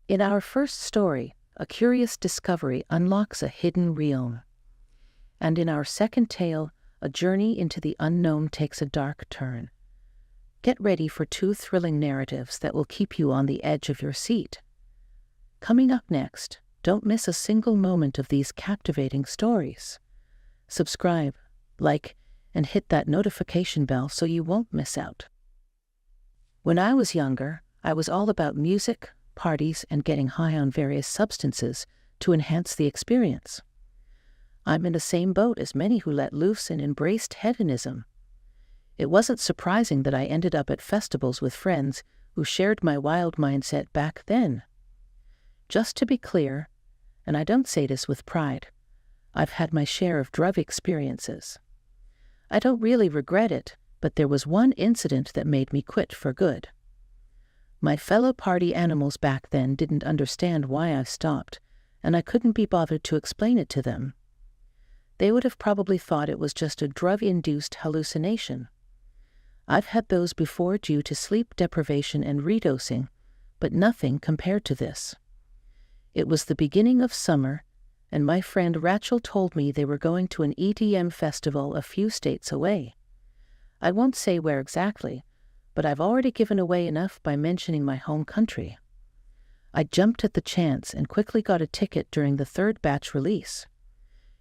In our first story, a curious discovery unlocks a hidden realm. And in our second tale, a journey into the unknown takes a dark turn. Get ready for two thrilling narratives that will keep you on the edge of your seat. Coming up next, don't miss a single moment of these captivating stories. Subscribe, like, and hit that notification bell so you won't miss out. When I was younger, I was all about music, parties, and getting high on various substances to enhance the experience. I'm in the same boat as many who let loose and embraced hedonism. It wasn't surprising that I ended up at festivals with friends who shared my wild mindset back then. Just to be clear, and I don't say this with pride, I've had my share of drug experiences. I don't really regret it, but there was one incident that made me quit for good. My fellow party animals back then didn't understand why I stopped, and I couldn't be bothered to explain it to them. They would have probably thought it was just a drug-induced hallucination. I've had those before due to sleep deprivation and redosing, but nothing compared to this. It was the beginning of summer, and my friend Rachel told me they were going to an EDM festival a few states away. I won't say where exactly, but I've already given away enough by mentioning my home country. I jumped at the chance and quickly got a ticket during the third batch release.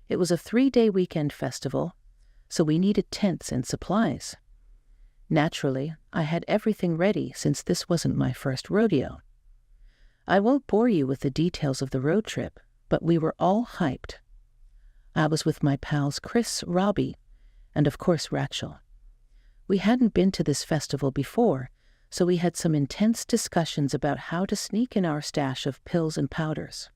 It was a 3-day weekend festival, so we needed tents and supplies. Naturally, I had everything ready since this wasn't my first rodeo. I won't bore you with the details of the road trip, but we were all hyped. I was with my pals Chris, Robbie, and of course Rachel. We hadn't been to this festival before, so we had some intense discussions about how to sneak in our stash of pills and powders.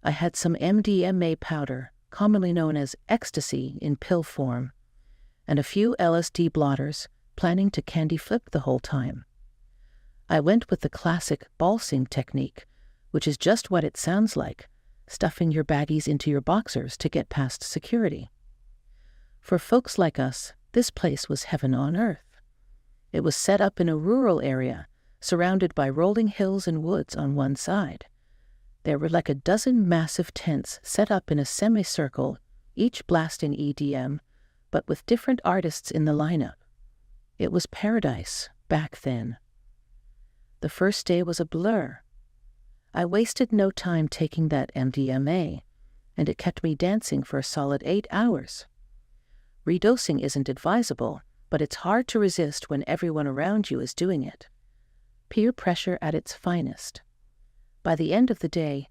I had some MDMA powder, commonly known as ecstasy in pill form, and a few LSD blotters, planning to candy flip the whole time. I went with the classic balsing technique, which is just what it sounds like, stuffing your baggies into your boxers to get past security. For folks like us, this place was heaven on earth. It was set up in a rural area, surrounded by rolling hills and woods on one side. There were like a dozen massive tents set up in a semicircle, each blasting EDM, but with different artists in the lineup. It was paradise back then. The first day was a blur. I wasted no time taking that MDMA, and it kept me dancing for a solid 8 hours. Redosing isn't advisable, but it's hard to resist when everyone around you is doing it. Peer pressure at its finest. By the end of the day,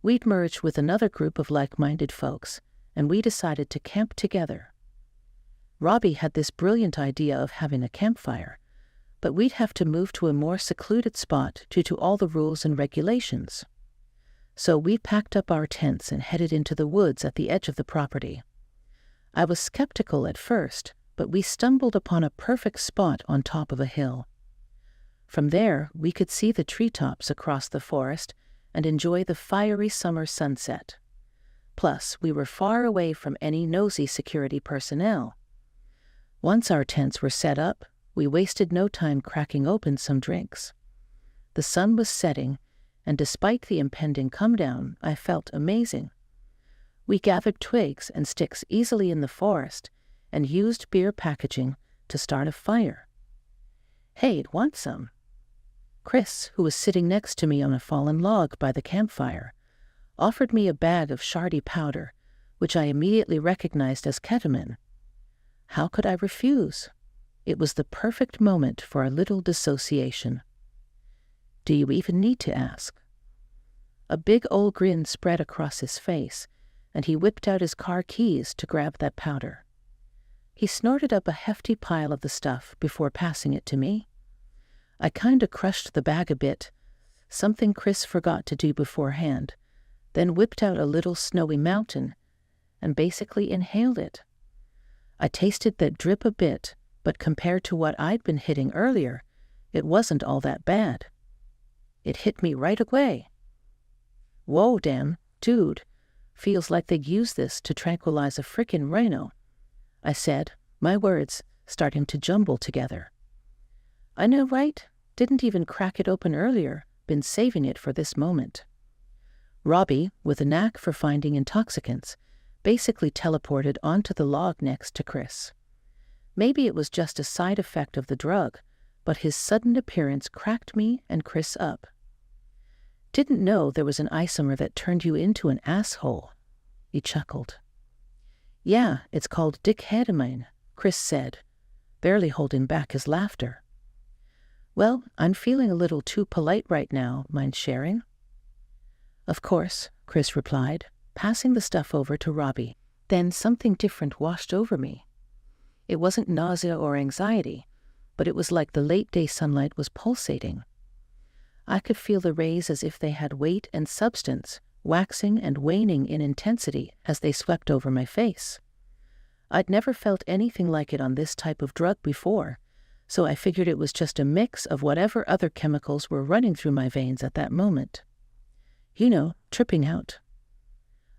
we'd merged with another group of like-minded folks, and we decided to camp together. Robbie had this brilliant idea of having a campfire, but we'd have to move to a more secluded spot due to all the rules and regulations. So we packed up our tents and headed into the woods at the edge of the property. I was skeptical at first, but we stumbled upon a perfect spot on top of a hill. From there, we could see the treetops across the forest and enjoy the fiery summer sunset. Plus, we were far away from any nosy security personnel. Once our tents were set up, we wasted no time cracking open some drinks. The sun was setting, and despite the impending come-down, I felt amazing. We gathered twigs and sticks easily in the forest and used beer packaging to start a fire. Hey, want some? Chris, who was sitting next to me on a fallen log by the campfire, offered me a bag of shardy powder, which I immediately recognized as ketamine. How could I refuse? It was the perfect moment for a little dissociation. Do you even need to ask? A big old grin spread across his face, and he whipped out his car keys to grab that powder. He snorted up a hefty pile of the stuff before passing it to me. I kinda crushed the bag a bit, something Chris forgot to do beforehand, then whipped out a little snowy mountain and basically inhaled it. I tasted that drip a bit, but compared to what I'd been hitting earlier, it wasn't all that bad. It hit me right away. Whoa, damn, dude, feels like they'd use this to tranquilize a frickin' rhino, I said, my words starting to jumble together. I know, right? Didn't even crack it open earlier, been saving it for this moment. Robbie, with a knack for finding intoxicants, basically teleported onto the log next to Chris. Maybe it was just a side effect of the drug, but his sudden appearance cracked me and Chris up. "Didn't know there was an isomer that turned you into an asshole," he chuckled. "Yeah, it's called dickheadamine," Chris said, barely holding back his laughter. "Well, I'm feeling a little too polite right now. Mind sharing?" "Of course," Chris replied, passing the stuff over to Robbie. Then something different washed over me. It wasn't nausea or anxiety, but it was like the late-day sunlight was pulsating. I could feel the rays as if they had weight and substance, waxing and waning in intensity as they swept over my face. I'd never felt anything like it on this type of drug before, so I figured it was just a mix of whatever other chemicals were running through my veins at that moment. You know, tripping out.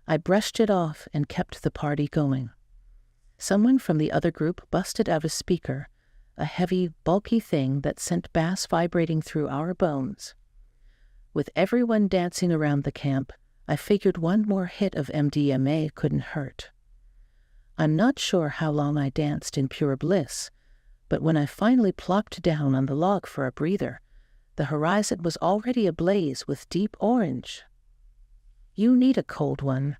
I brushed it off and kept the party going. Someone from the other group busted out a speaker, a heavy, bulky thing that sent bass vibrating through our bones. With everyone dancing around the camp, I figured one more hit of MDMA couldn't hurt. I'm not sure how long I danced in pure bliss, but when I finally plopped down on the log for a breather, the horizon was already ablaze with deep orange. "You need a cold one,"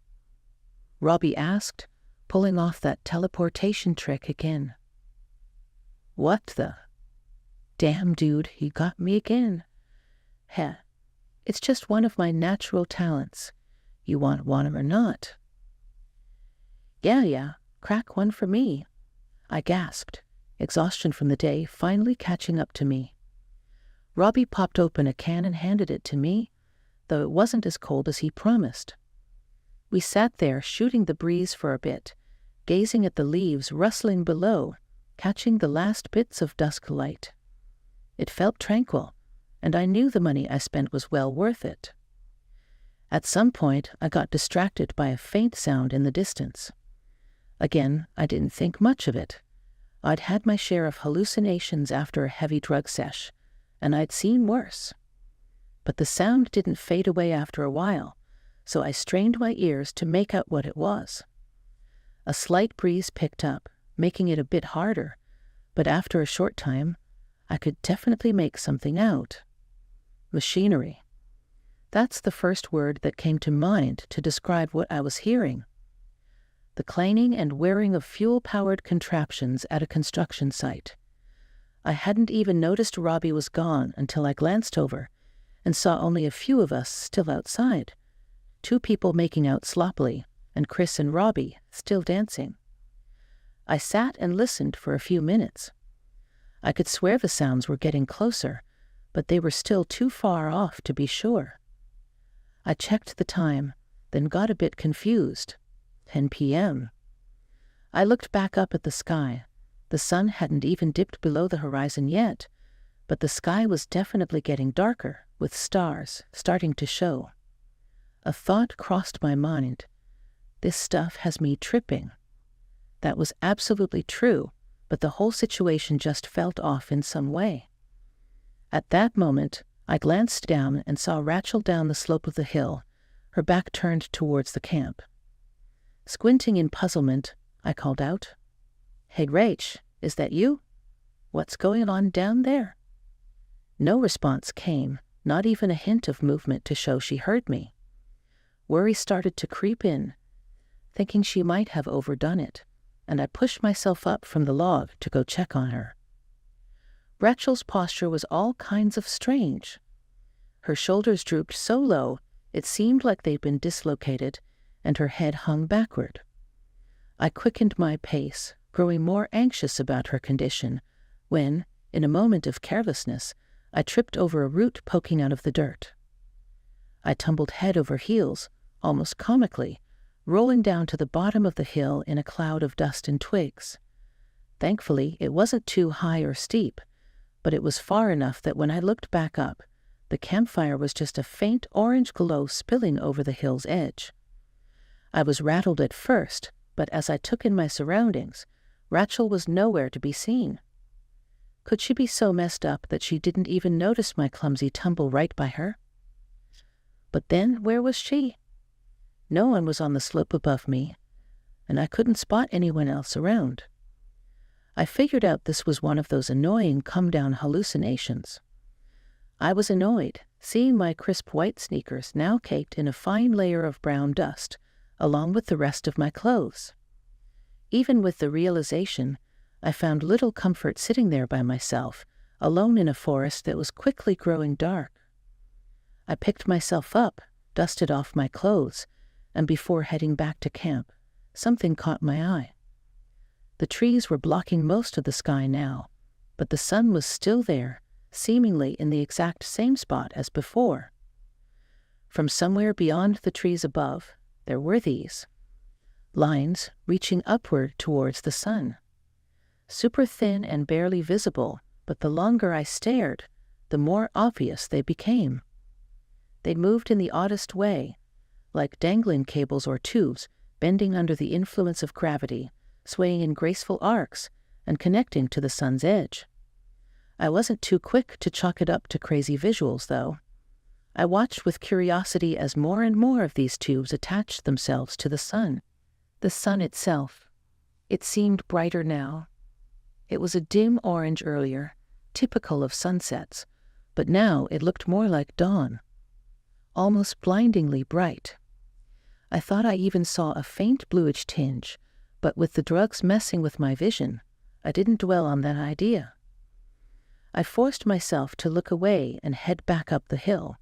Robbie asked, pulling off that teleportation trick again. "What the? Damn, dude, he got me again." "Heh, it's just one of my natural talents. You want one or not?" Yeah, crack one for me," I gasped, exhaustion from the day finally catching up to me. Robbie popped open a can and handed it to me, though it wasn't as cold as he promised. We sat there shooting the breeze for a bit, gazing at the leaves rustling below, catching the last bits of dusk light. It felt tranquil, and I knew the money I spent was well worth it. At some point, I got distracted by a faint sound in the distance. Again, I didn't think much of it. I'd had my share of hallucinations after a heavy drug sesh, and I'd seen worse. But the sound didn't fade away after a while, so I strained my ears to make out what it was. A slight breeze picked up, making it a bit harder, but after a short time, I could definitely make something out. Machinery. That's the first word that came to mind to describe what I was hearing. The clanging and whirring of fuel-powered contraptions at a construction site. I hadn't even noticed Robbie was gone until I glanced over and saw only a few of us still outside. 2 people making out sloppily, and Chris and Robbie still dancing. I sat and listened for a few minutes. I could swear the sounds were getting closer, but they were still too far off to be sure. I checked the time, then got a bit confused. 10 p.m. I looked back up at the sky. The sun hadn't even dipped below the horizon yet, but the sky was definitely getting darker, with stars starting to show. A thought crossed my mind. This stuff has me tripping. That was absolutely true, but the whole situation just felt off in some way. At that moment, I glanced down and saw Rachel down the slope of the hill, her back turned towards the camp. Squinting in puzzlement, I called out, "Hey, Rach, is that you? What's going on down there?" No response came, not even a hint of movement to show she heard me. Worry started to creep in, thinking she might have overdone it, and I pushed myself up from the log to go check on her. Rachel's posture was all kinds of strange. Her shoulders drooped so low it seemed like they'd been dislocated, and her head hung backward. I quickened my pace, growing more anxious about her condition, when, in a moment of carelessness, I tripped over a root poking out of the dirt. I tumbled head over heels, almost comically, rolling down to the bottom of the hill in a cloud of dust and twigs. Thankfully, it wasn't too high or steep, but it was far enough that when I looked back up, the campfire was just a faint orange glow spilling over the hill's edge. I was rattled at first, but as I took in my surroundings, Rachel was nowhere to be seen. Could she be so messed up that she didn't even notice my clumsy tumble right by her? But then, where was she? No one was on the slope above me, and I couldn't spot anyone else around. I figured out this was one of those annoying come-down hallucinations. I was annoyed, seeing my crisp white sneakers now caked in a fine layer of brown dust, along with the rest of my clothes. Even with the realization, I found little comfort sitting there by myself, alone in a forest that was quickly growing dark. I picked myself up, dusted off my clothes, and before heading back to camp, something caught my eye. The trees were blocking most of the sky now, but the sun was still there, seemingly in the exact same spot as before. From somewhere beyond the trees above, there were these lines reaching upward towards the sun. Super thin and barely visible, but the longer I stared, the more obvious they became. They moved in the oddest way, like dangling cables or tubes, bending under the influence of gravity, swaying in graceful arcs, and connecting to the sun's edge. I wasn't too quick to chalk it up to crazy visuals, though. I watched with curiosity as more and more of these tubes attached themselves to the sun. The sun itself. It seemed brighter now. It was a dim orange earlier, typical of sunsets, but now it looked more like dawn, almost blindingly bright. I thought I even saw a faint bluish tinge, but with the drugs messing with my vision, I didn't dwell on that idea. I forced myself to look away and head back up the hill.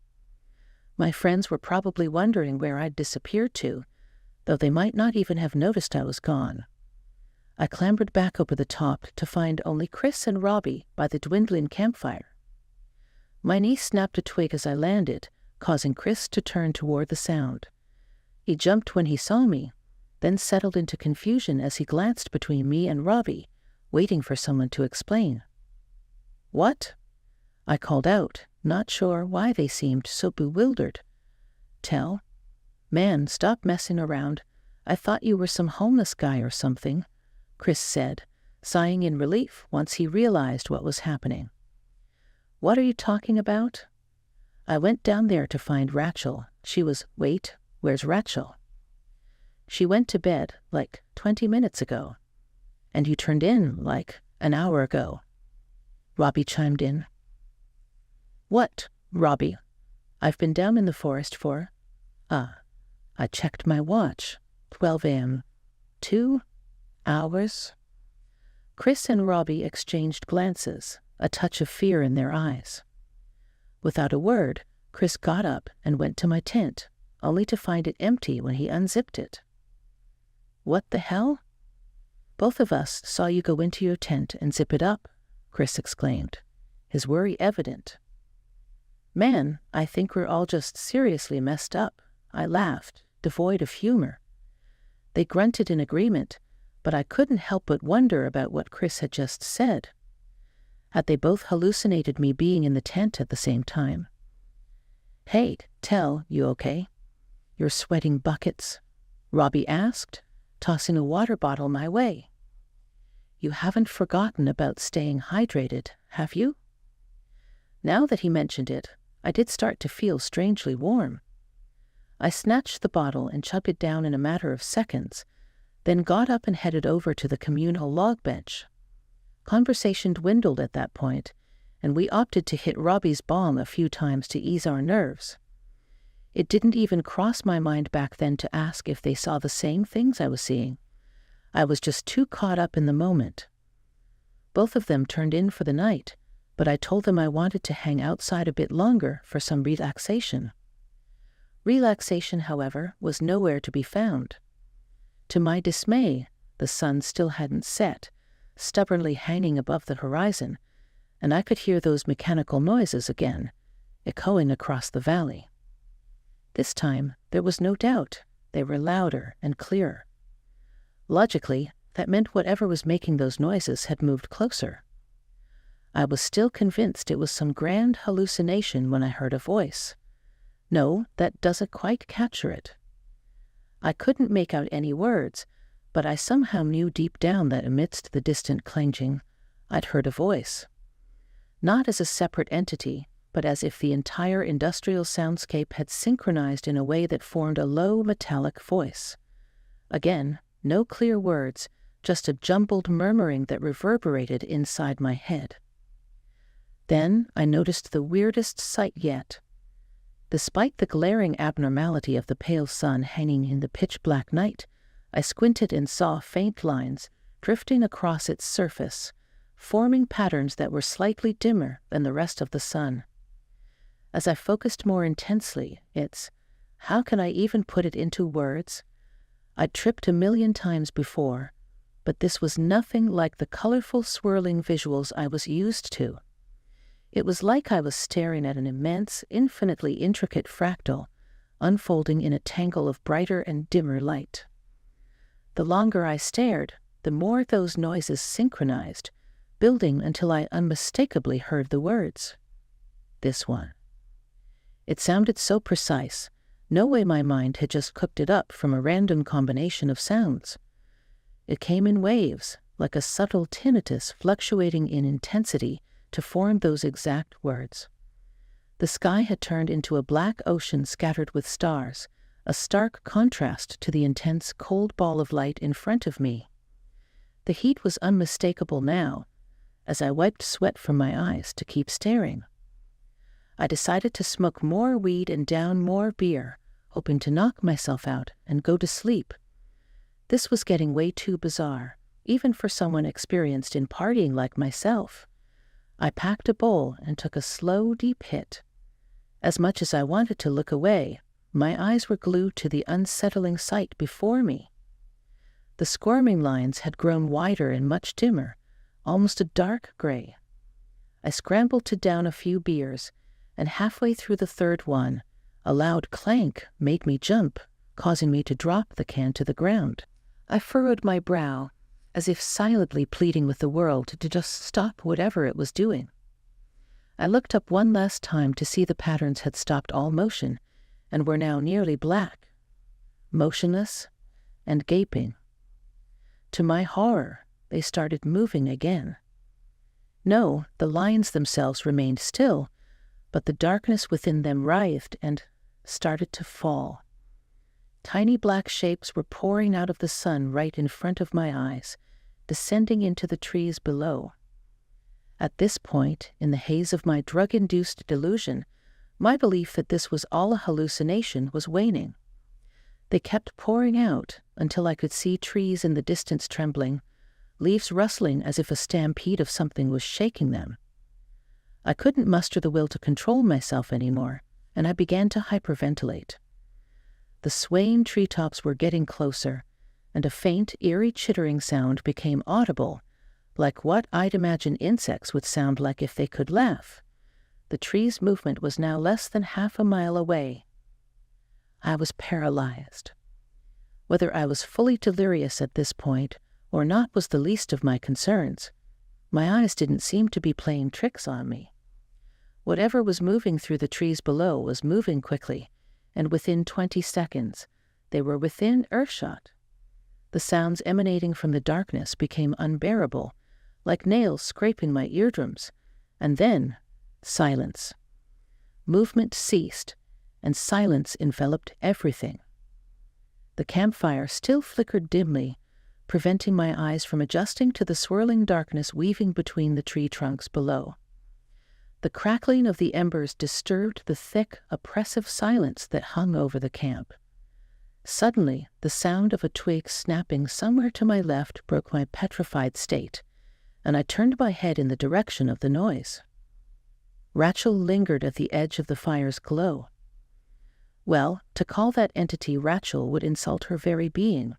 My friends were probably wondering where I'd disappeared to, though they might not even have noticed I was gone. I clambered back over the top to find only Chris and Robbie by the dwindling campfire. My knee snapped a twig as I landed, causing Chris to turn toward the sound. He jumped when he saw me, then settled into confusion as he glanced between me and Robbie, waiting for someone to explain. "What?" I called out, not sure why they seemed so bewildered. "Tell? Man, stop messing around. I thought you were some homeless guy or something," Chris said, sighing in relief once he realized what was happening. "What are you talking about?" I went down there to find Rachel. Wait, where's Rachel? "She went to bed, like 20 minutes ago. And you turned in, like, an hour ago," Robbie chimed in. "What, Robbie? I've been down in the forest for..." I checked my watch. 12 a.m. 2 hours. Chris and Robbie exchanged glances, a touch of fear in their eyes. Without a word, Chris got up and went to my tent, only to find it empty when he unzipped it. "What the hell?" "Both of us saw you go into your tent and zip it up," Chris exclaimed, his worry evident. "Man, I think we're all just seriously messed up," I laughed, devoid of humor. They grunted in agreement, but I couldn't help but wonder about what Chris had just said. Had they both hallucinated me being in the tent at the same time? "Hey, Tell, you okay? You're sweating buckets," Robbie asked, tossing a water bottle my way. "You haven't forgotten about staying hydrated, have you?" Now that he mentioned it, I did start to feel strangely warm. I snatched the bottle and chugged it down in a matter of seconds, then got up and headed over to the communal log bench. Conversation dwindled at that point, and we opted to hit Robbie's bong a few times to ease our nerves. It didn't even cross my mind back then to ask if they saw the same things I was seeing. I was just too caught up in the moment. Both of them turned in for the night, but I told them I wanted to hang outside a bit longer for some relaxation. Relaxation, however, was nowhere to be found. To my dismay, the sun still hadn't set, stubbornly hanging above the horizon, and I could hear those mechanical noises again, echoing across the valley. This time, there was no doubt they were louder and clearer. Logically, that meant whatever was making those noises had moved closer. I was still convinced it was some grand hallucination when I heard a voice. No, that doesn't quite capture it. I couldn't make out any words, but I somehow knew deep down that amidst the distant clanging, I'd heard a voice. Not as a separate entity, but as if the entire industrial soundscape had synchronized in a way that formed a low, metallic voice. Again, no clear words, just a jumbled murmuring that reverberated inside my head. Then I noticed the weirdest sight yet. Despite the glaring abnormality of the pale sun hanging in the pitch-black night, I squinted and saw faint lines drifting across its surface, forming patterns that were slightly dimmer than the rest of the sun. As I focused more intensely, how can I even put it into words? I'd tripped a million times before, but this was nothing like the colorful swirling visuals I was used to. It was like I was staring at an immense, infinitely intricate fractal, unfolding in a tangle of brighter and dimmer light. The longer I stared, the more those noises synchronized, building until I unmistakably heard the words. This one. It sounded so precise, no way my mind had just cooked it up from a random combination of sounds. It came in waves, like a subtle tinnitus fluctuating in intensity to form those exact words. The sky had turned into a black ocean scattered with stars, a stark contrast to the intense cold ball of light in front of me. The heat was unmistakable now, as I wiped sweat from my eyes to keep staring. I decided to smoke more weed and down more beer, hoping to knock myself out and go to sleep. This was getting way too bizarre, even for someone experienced in partying like myself. I packed a bowl and took a slow, deep hit. As much as I wanted to look away, my eyes were glued to the unsettling sight before me. The squirming lines had grown wider and much dimmer, almost a dark gray. I scrambled to down a few beers, and halfway through the third one, a loud clank made me jump, causing me to drop the can to the ground. I furrowed my brow, as if silently pleading with the world to just stop whatever it was doing. I looked up one last time to see the patterns had stopped all motion and were now nearly black, motionless, and gaping. To my horror, they started moving again. No, the lines themselves remained still, but the darkness within them writhed and started to fall. Tiny black shapes were pouring out of the sun right in front of my eyes, descending into the trees below. At this point, in the haze of my drug-induced delusion, my belief that this was all a hallucination was waning. They kept pouring out until I could see trees in the distance trembling, leaves rustling as if a stampede of something was shaking them. I couldn't muster the will to control myself anymore, and I began to hyperventilate. The swaying treetops were getting closer, and a faint, eerie chittering sound became audible, like what I'd imagine insects would sound like if they could laugh. The tree's movement was now less than half a mile away. I was paralyzed. Whether I was fully delirious at this point or not was the least of my concerns. My eyes didn't seem to be playing tricks on me. Whatever was moving through the trees below was moving quickly, and within 20 seconds, they were within earthshot. The sounds emanating from the darkness became unbearable, like nails scraping my eardrums, and then silence. Movement ceased, and silence enveloped everything. The campfire still flickered dimly, preventing my eyes from adjusting to the swirling darkness weaving between the tree trunks below. The crackling of the embers disturbed the thick, oppressive silence that hung over the camp. Suddenly, the sound of a twig snapping somewhere to my left broke my petrified state, and I turned my head in the direction of the noise. Rachel lingered at the edge of the fire's glow. Well, to call that entity Rachel would insult her very being.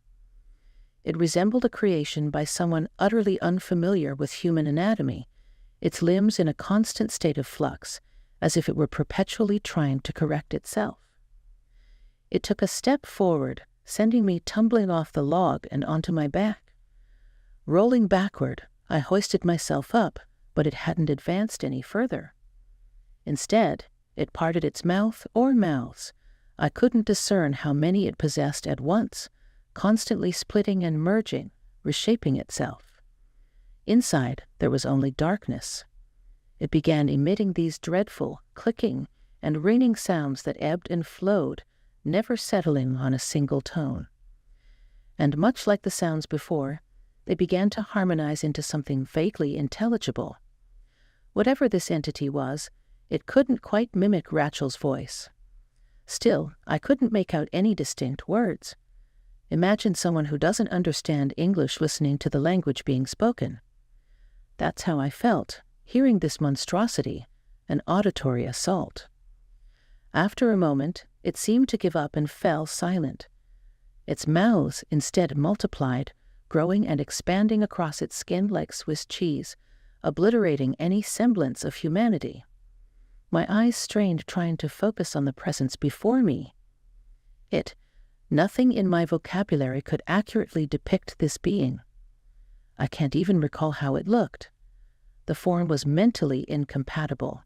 It resembled a creation by someone utterly unfamiliar with human anatomy, its limbs in a constant state of flux, as if it were perpetually trying to correct itself. It took a step forward, sending me tumbling off the log and onto my back. Rolling backward, I hoisted myself up, but it hadn't advanced any further. Instead, it parted its mouth or mouths. I couldn't discern how many it possessed at once, constantly splitting and merging, reshaping itself. Inside, there was only darkness. It began emitting these dreadful, clicking, and ringing sounds that ebbed and flowed, never settling on a single tone. And much like the sounds before, they began to harmonize into something vaguely intelligible. Whatever this entity was, it couldn't quite mimic Rachel's voice. Still, I couldn't make out any distinct words. Imagine someone who doesn't understand English listening to the language being spoken. That's how I felt, hearing this monstrosity, an auditory assault. After a moment, it seemed to give up and fell silent. Its mouths instead multiplied, growing and expanding across its skin like Swiss cheese, obliterating any semblance of humanity. My eyes strained trying to focus on the presence before me. Nothing in my vocabulary could accurately depict this being. I can't even recall how it looked. The form was mentally incompatible.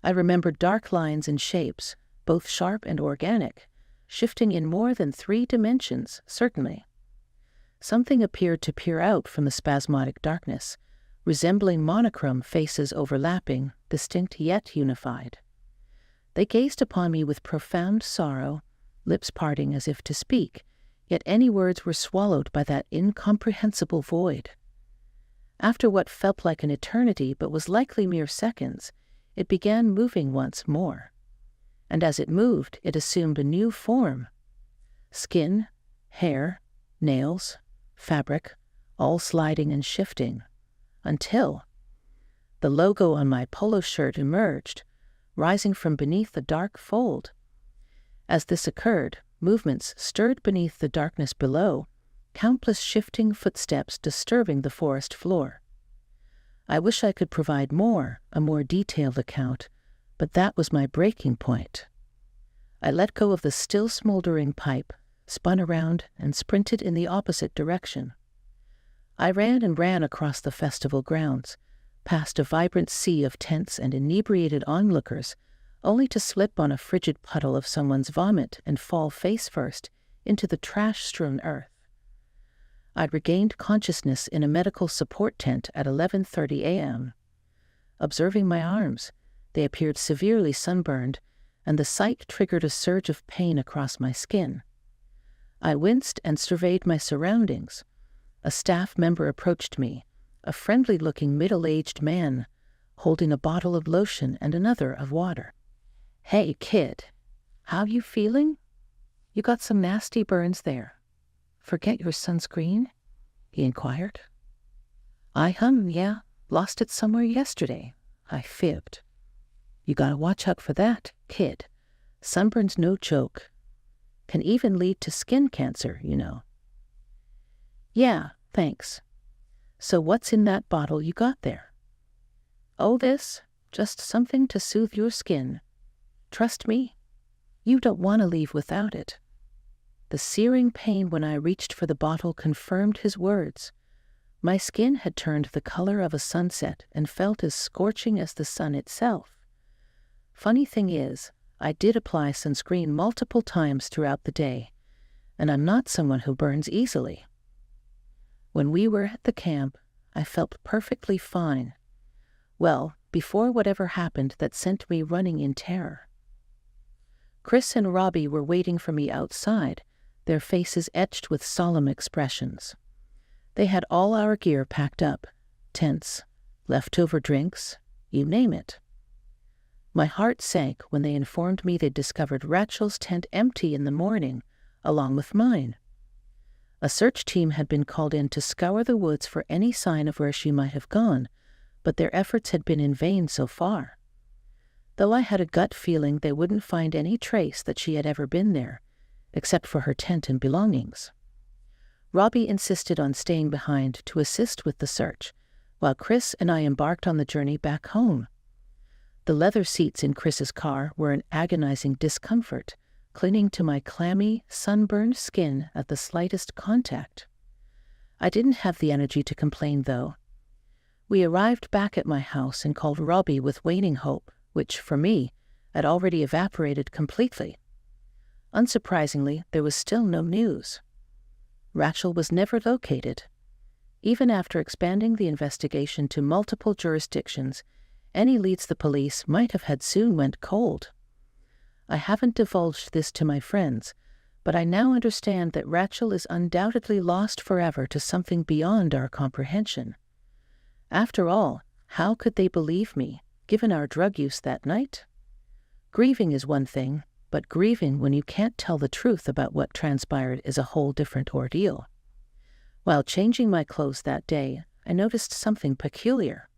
I remembered dark lines and shapes, both sharp and organic, shifting in more than 3 dimensions, certainly. Something appeared to peer out from the spasmodic darkness, resembling monochrome faces overlapping, distinct yet unified. They gazed upon me with profound sorrow, lips parting as if to speak, yet any words were swallowed by that incomprehensible void. After what felt like an eternity but was likely mere seconds, it began moving once more. And as it moved, it assumed a new form. Skin, hair, nails, fabric, all sliding and shifting, until the logo on my polo shirt emerged, rising from beneath a dark fold. As this occurred, movements stirred beneath the darkness below, countless shifting footsteps disturbing the forest floor. I wish I could provide a more detailed account, but that was my breaking point. I let go of the still smoldering pipe, spun around, and sprinted in the opposite direction. I ran and ran across the festival grounds, past a vibrant sea of tents and inebriated onlookers, only to slip on a frigid puddle of someone's vomit and fall face first into the trash-strewn earth. I'd regained consciousness in a medical support tent at 11:30 a.m. Observing my arms, they appeared severely sunburned, and the sight triggered a surge of pain across my skin. I winced and surveyed my surroundings. A staff member approached me, a friendly-looking middle-aged man, holding a bottle of lotion and another of water. "Hey, kid, how you feeling? You got some nasty burns there. Forget your sunscreen?" he inquired. Yeah, lost it somewhere yesterday," I fibbed. "You gotta watch out for that, kid. Sunburn's no joke. Can even lead to skin cancer, you know." "Yeah, thanks. So what's in that bottle you got there?" "Oh, just something to soothe your skin. Trust me, you don't want to leave without it." The searing pain when I reached for the bottle confirmed his words. My skin had turned the color of a sunset and felt as scorching as the sun itself. Funny thing is, I did apply sunscreen multiple times throughout the day, and I'm not someone who burns easily. When we were at the camp, I felt perfectly fine. Well, before whatever happened that sent me running in terror. Chris and Robbie were waiting for me outside, their faces etched with solemn expressions. They had all our gear packed up, tents, leftover drinks, you name it. My heart sank when they informed me they'd discovered Rachel's tent empty in the morning, along with mine. A search team had been called in to scour the woods for any sign of where she might have gone, but their efforts had been in vain so far. Though I had a gut feeling they wouldn't find any trace that she had ever been there, except for her tent and belongings. Robbie insisted on staying behind to assist with the search, while Chris and I embarked on the journey back home. The leather seats in Chris's car were an agonizing discomfort, clinging to my clammy, sunburned skin at the slightest contact. I didn't have the energy to complain, though. We arrived back at my house and called Robbie with waning hope, which, for me, had already evaporated completely. Unsurprisingly, there was still no news. Rachel was never located. Even after expanding the investigation to multiple jurisdictions any leads the police might have had soon went cold. I haven't divulged this to my friends, but I now understand that Rachel is undoubtedly lost forever to something beyond our comprehension. After all, how could they believe me, given our drug use that night? Grieving is one thing, but grieving when you can't tell the truth about what transpired is a whole different ordeal. While changing my clothes that day, I noticed something peculiar.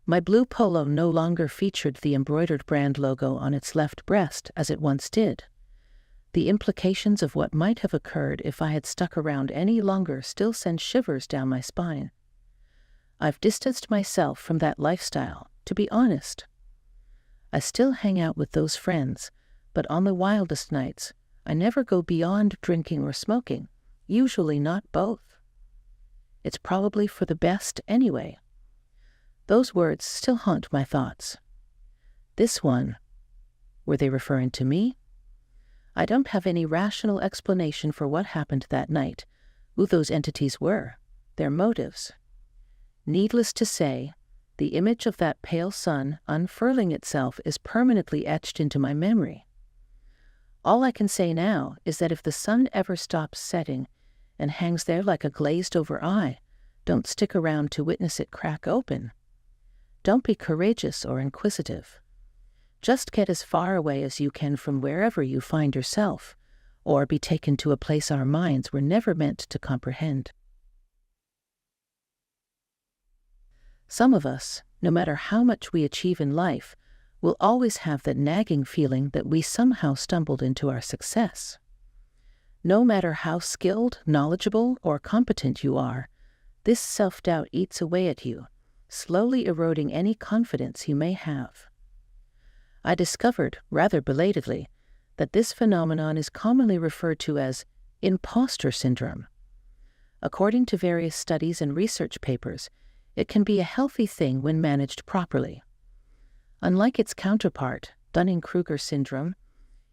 My blue polo no longer featured the embroidered brand logo on its left breast as it once did. The implications of what might have occurred if I had stuck around any longer still send shivers down my spine. I've distanced myself from that lifestyle, to be honest. I still hang out with those friends, but on the wildest nights, I never go beyond drinking or smoking, usually not both. It's probably for the best anyway. Those words still haunt my thoughts. This one, were they referring to me? I don't have any rational explanation for what happened that night, who those entities were, their motives. Needless to say, the image of that pale sun unfurling itself is permanently etched into my memory. All I can say now is that if the sun ever stops setting and hangs there like a glazed-over eye, don't stick around to witness it crack open. Don't be courageous or inquisitive. Just get as far away as you can from wherever you find yourself, or be taken to a place our minds were never meant to comprehend. Some of us, no matter how much we achieve in life, will always have that nagging feeling that we somehow stumbled into our success. No matter how skilled, knowledgeable, or competent you are, this self-doubt eats away at you, slowly eroding any confidence you may have. I discovered, rather belatedly, that this phenomenon is commonly referred to as imposter syndrome. According to various studies and research papers, it can be a healthy thing when managed properly. Unlike its counterpart, Dunning-Kruger syndrome,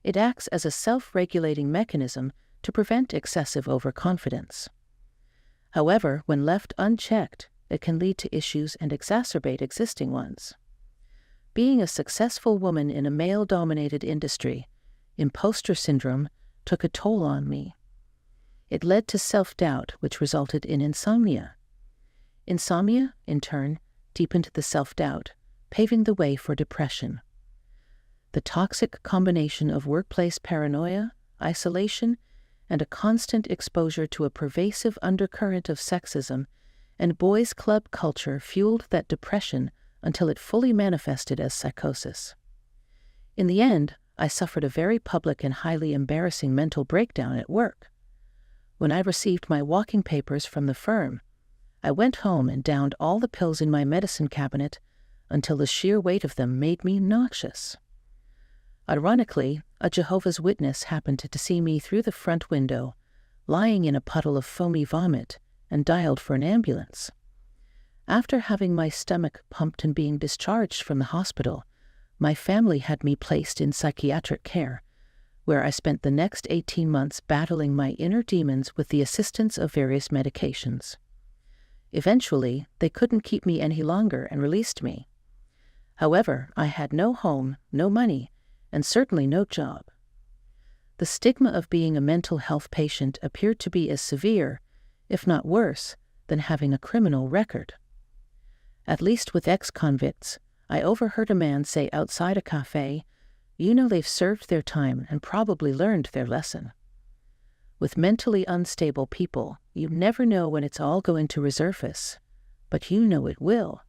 it acts as a self-regulating mechanism to prevent excessive overconfidence. However, when left unchecked, it can lead to issues and exacerbate existing ones. Being a successful woman in a male-dominated industry, imposter syndrome took a toll on me. It led to self-doubt, which resulted in insomnia. Insomnia, in turn, deepened the self-doubt, paving the way for depression. The toxic combination of workplace paranoia, isolation, and a constant exposure to a pervasive undercurrent of sexism and boys' club culture fueled that depression until it fully manifested as psychosis. In the end, I suffered a very public and highly embarrassing mental breakdown at work. When I received my walking papers from the firm, I went home and downed all the pills in my medicine cabinet until the sheer weight of them made me nauseous. Ironically, a Jehovah's Witness happened to see me through the front window, lying in a puddle of foamy vomit, and dialed for an ambulance. After having my stomach pumped and being discharged from the hospital, my family had me placed in psychiatric care, where I spent the next 18 months battling my inner demons with the assistance of various medications. Eventually, they couldn't keep me any longer and released me. However, I had no home, no money, and certainly no job. The stigma of being a mental health patient appeared to be as severe, if not worse, than having a criminal record. At least with ex-convicts, I overheard a man say outside a cafe, "You know they've served their time and probably learned their lesson." With mentally unstable people, you never know when it's all going to resurface, but you know it will.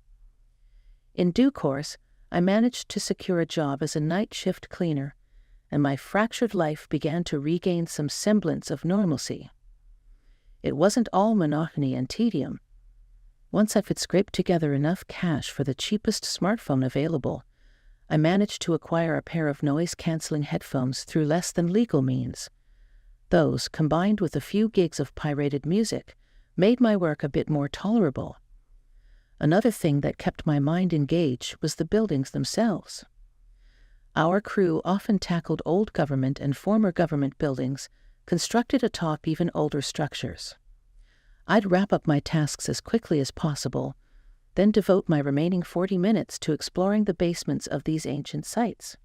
In due course, I managed to secure a job as a night shift cleaner, and my fractured life began to regain some semblance of normalcy. It wasn't all monotony and tedium. Once I could scrape together enough cash for the cheapest smartphone available, I managed to acquire a pair of noise-canceling headphones through less than legal means. Those, combined with a few gigs of pirated music, made my work a bit more tolerable. Another thing that kept my mind engaged was the buildings themselves. Our crew often tackled old government and former government buildings, constructed atop even older structures. I'd wrap up my tasks as quickly as possible, then devote my remaining 40 minutes to exploring the basements of these ancient sites.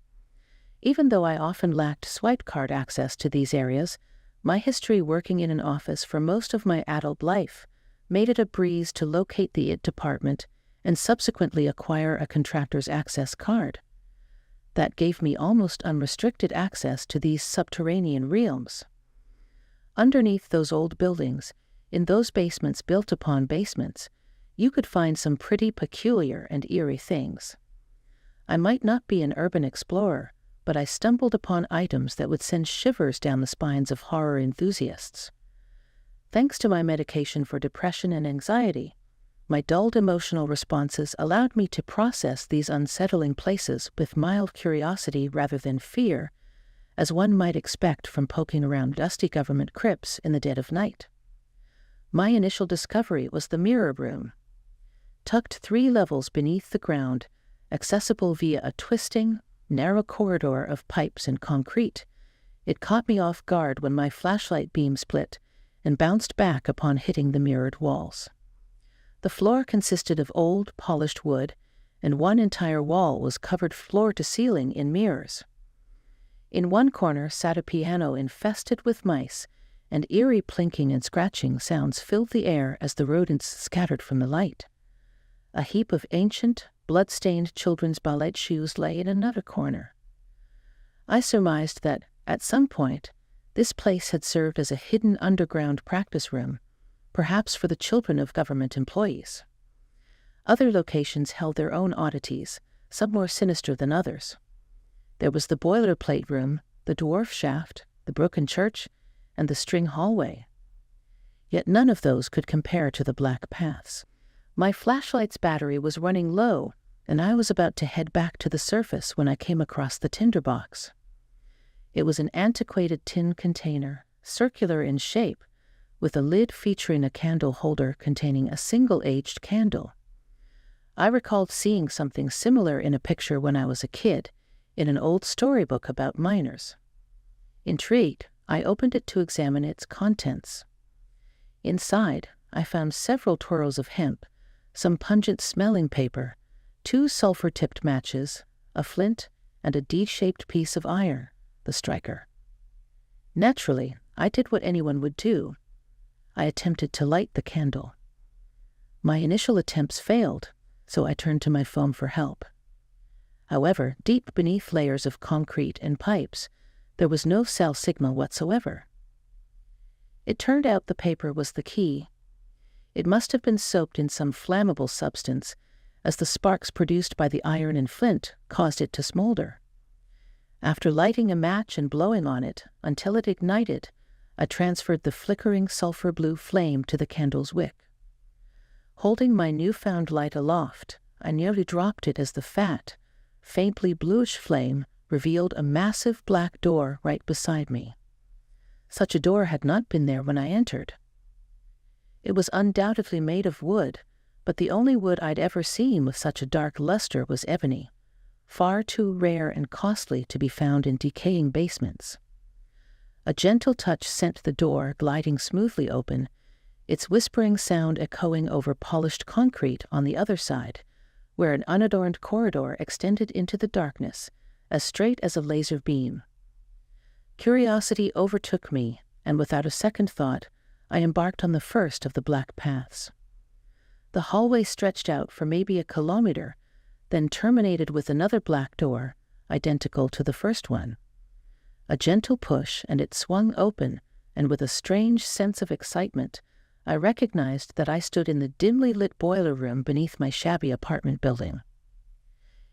Even though I often lacked swipe card access to these areas, my history working in an office for most of my adult life made it a breeze to locate the IT department and subsequently acquire a contractor's access card. That gave me almost unrestricted access to these subterranean realms. Underneath those old buildings, in those basements built upon basements, you could find some pretty peculiar and eerie things. I might not be an urban explorer, but I stumbled upon items that would send shivers down the spines of horror enthusiasts. Thanks to my medication for depression and anxiety, my dulled emotional responses allowed me to process these unsettling places with mild curiosity rather than fear, as one might expect from poking around dusty government crypts in the dead of night. My initial discovery was the mirror room. Tucked 3 levels beneath the ground, accessible via a twisting, narrow corridor of pipes and concrete, it caught me off guard when my flashlight beam split and bounced back upon hitting the mirrored walls. The floor consisted of old, polished wood, and one entire wall was covered floor to ceiling in mirrors. In one corner sat a piano infested with mice, and eerie plinking and scratching sounds filled the air as the rodents scattered from the light. A heap of ancient, blood-stained children's ballet shoes lay in another corner. I surmised that, at some point, this place had served as a hidden underground practice room, perhaps for the children of government employees. Other locations held their own oddities, some more sinister than others. There was the boilerplate room, the dwarf shaft, the broken church, and the string hallway. Yet none of those could compare to the black paths. My flashlight's battery was running low, and I was about to head back to the surface when I came across the tinderbox. It was an antiquated tin container, circular in shape, with a lid featuring a candle holder containing a single aged candle. I recalled seeing something similar in a picture when I was a kid, in an old storybook about miners. Intrigued, I opened it to examine its contents. Inside, I found several twirls of hemp, some pungent smelling paper, 2 sulfur-tipped matches, a flint, and a D-shaped piece of iron, the striker. Naturally, I did what anyone would do. I attempted to light the candle. My initial attempts failed, so I turned to my phone for help. However, deep beneath layers of concrete and pipes, there was no cell signal whatsoever. It turned out the paper was the key. It must have been soaked in some flammable substance, as the sparks produced by the iron and flint caused it to smolder. After lighting a match and blowing on it until it ignited, I transferred the flickering sulfur blue flame to the candle's wick. Holding my newfound light aloft, I nearly dropped it as the fat, faintly bluish flame revealed a massive black door right beside me. Such a door had not been there when I entered. It was undoubtedly made of wood, but the only wood I'd ever seen with such a dark luster was ebony, far too rare and costly to be found in decaying basements. A gentle touch sent the door gliding smoothly open, its whispering sound echoing over polished concrete on the other side, where an unadorned corridor extended into the darkness, as straight as a laser beam. Curiosity overtook me, and without a second thought, I embarked on the first of the black paths. The hallway stretched out for maybe a kilometer, then terminated with another black door, identical to the first one. A gentle push, and it swung open, and with a strange sense of excitement, I recognized that I stood in the dimly lit boiler room beneath my shabby apartment building.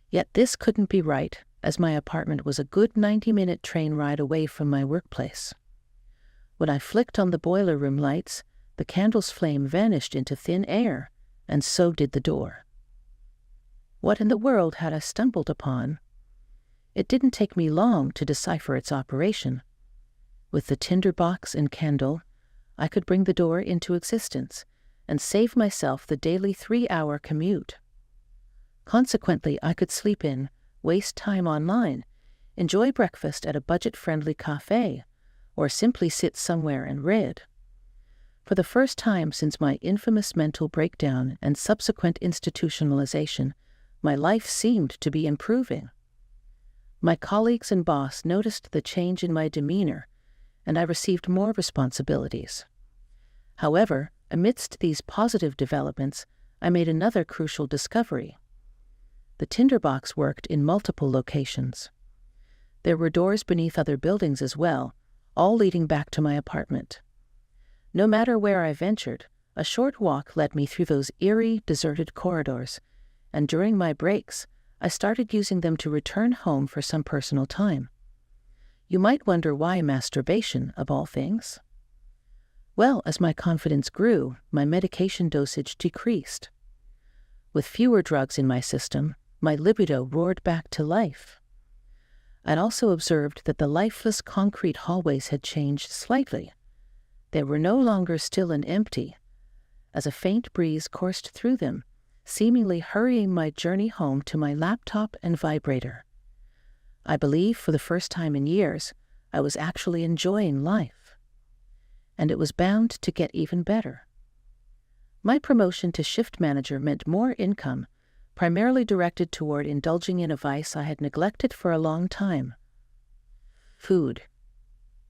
Yet this couldn't be right, as my apartment was a good 90-minute train ride away from my workplace. When I flicked on the boiler room lights, the candle's flame vanished into thin air, and so did the door. What in the world had I stumbled upon? It didn't take me long to decipher its operation. With the tinderbox and candle, I could bring the door into existence and save myself the daily 3-hour commute. Consequently, I could sleep in, waste time online, enjoy breakfast at a budget-friendly cafe, or simply sit somewhere and read. For the first time since my infamous mental breakdown and subsequent institutionalization, my life seemed to be improving. My colleagues and boss noticed the change in my demeanor, and I received more responsibilities. However, amidst these positive developments, I made another crucial discovery. The tinderbox worked in multiple locations. There were doors beneath other buildings as well, all leading back to my apartment. No matter where I ventured, a short walk led me through those eerie, deserted corridors, and during my breaks, I started using them to return home for some personal time. You might wonder why masturbation, of all things. Well, as my confidence grew, my medication dosage decreased. With fewer drugs in my system, my libido roared back to life. I'd also observed that the lifeless concrete hallways had changed slightly. They were no longer still and empty, as a faint breeze coursed through them, seemingly hurrying my journey home to my laptop and vibrator. I believe for the first time in years, I was actually enjoying life. And it was bound to get even better. My promotion to shift manager meant more income, primarily directed toward indulging in a vice I had neglected for a long time: food.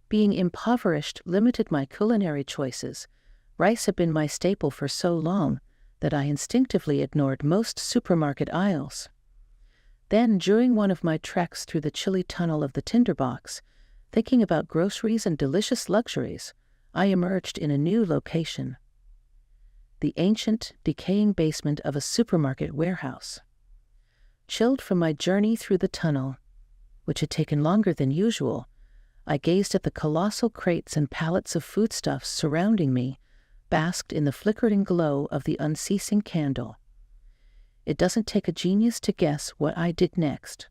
Being impoverished limited my culinary choices. Rice had been my staple for so long that I instinctively ignored most supermarket aisles. Then, during one of my treks through the chilly tunnel of the tinderbox, thinking about groceries and delicious luxuries, I emerged in a new location: the ancient, decaying basement of a supermarket warehouse. Chilled from my journey through the tunnel, which had taken longer than usual, I gazed at the colossal crates and pallets of foodstuffs surrounding me, basked in the flickering glow of the unceasing candle. It doesn't take a genius to guess what I did next.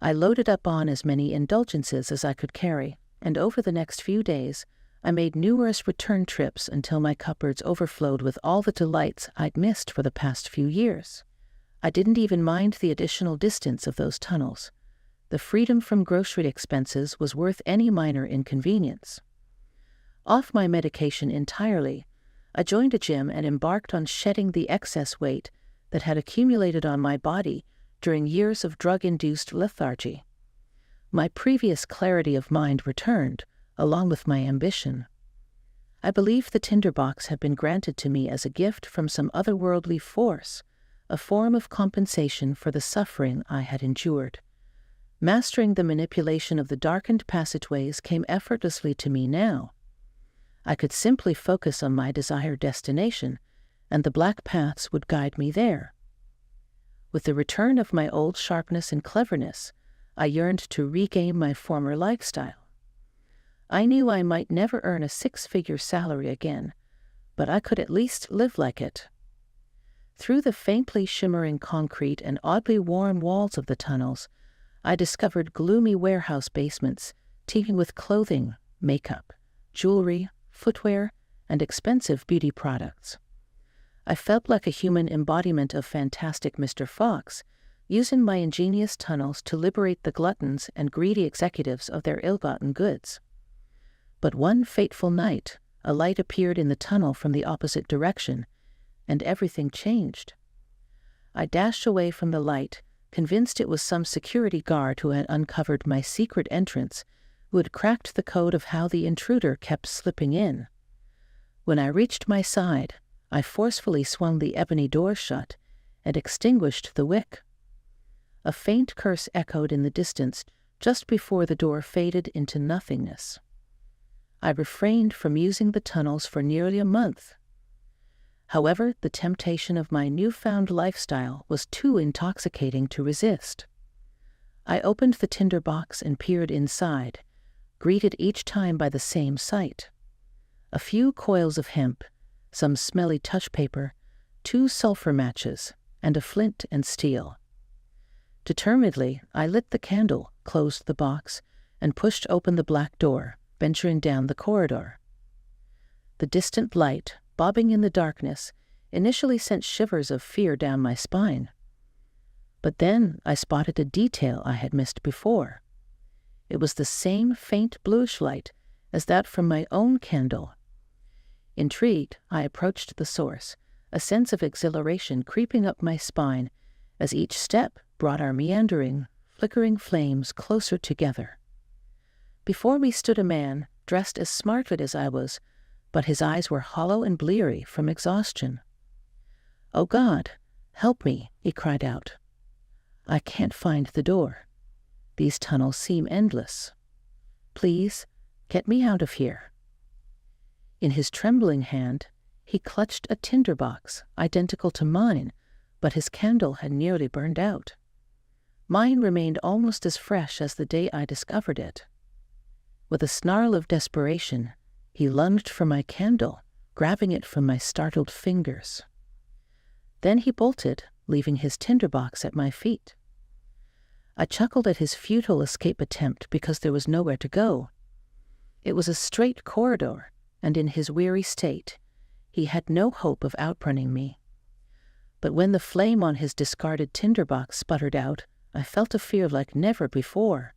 I loaded up on as many indulgences as I could carry, and over the next few days, I made numerous return trips until my cupboards overflowed with all the delights I'd missed for the past few years. I didn't even mind the additional distance of those tunnels. The freedom from grocery expenses was worth any minor inconvenience. Off my medication entirely, I joined a gym and embarked on shedding the excess weight that had accumulated on my body during years of drug-induced lethargy. My previous clarity of mind returned, along with my ambition. I believed the tinderbox had been granted to me as a gift from some otherworldly force, a form of compensation for the suffering I had endured. Mastering the manipulation of the darkened passageways came effortlessly to me now. I could simply focus on my desired destination, and the black paths would guide me there. With the return of my old sharpness and cleverness, I yearned to regain my former lifestyle. I knew I might never earn a six-figure salary again, but I could at least live like it. Through the faintly shimmering concrete and oddly warm walls of the tunnels, I discovered gloomy warehouse basements teeming with clothing, makeup, jewelry, footwear, and expensive beauty products. I felt like a human embodiment of fantastic Mr. Fox, using my ingenious tunnels to liberate the gluttons and greedy executives of their ill-gotten goods. But one fateful night, a light appeared in the tunnel from the opposite direction, and everything changed. I dashed away from the light, convinced it was some security guard who had uncovered my secret entrance, who had cracked the code of how the intruder kept slipping in. When I reached my side, I forcefully swung the ebony door shut and extinguished the wick. A faint curse echoed in the distance just before the door faded into nothingness. I refrained from using the tunnels for nearly a month. However, the temptation of my newfound lifestyle was too intoxicating to resist. I opened the tinderbox and peered inside, greeted each time by the same sight: a few coils of hemp, some smelly touch paper, 2 sulfur matches, and a flint and steel. Determinedly, I lit the candle, closed the box, and pushed open the black door, venturing down the corridor. The distant light, bobbing in the darkness, initially sent shivers of fear down my spine. But then I spotted a detail I had missed before. It was the same faint bluish light as that from my own candle. Intrigued, I approached the source, a sense of exhilaration creeping up my spine as each step brought our meandering, flickering flames closer together. Before me stood a man, dressed as smartly as I was, but his eyes were hollow and bleary from exhaustion. "Oh God, help me," he cried out. "I can't find the door. These tunnels seem endless. Please, get me out of here." In his trembling hand, he clutched a tinderbox identical to mine, but his candle had nearly burned out. Mine remained almost as fresh as the day I discovered it. With a snarl of desperation, he lunged for my candle, grabbing it from my startled fingers. Then he bolted, leaving his tinderbox at my feet. I chuckled at his futile escape attempt because there was nowhere to go. It was a straight corridor, and in his weary state, he had no hope of outrunning me. But when the flame on his discarded tinderbox sputtered out, I felt a fear like never before.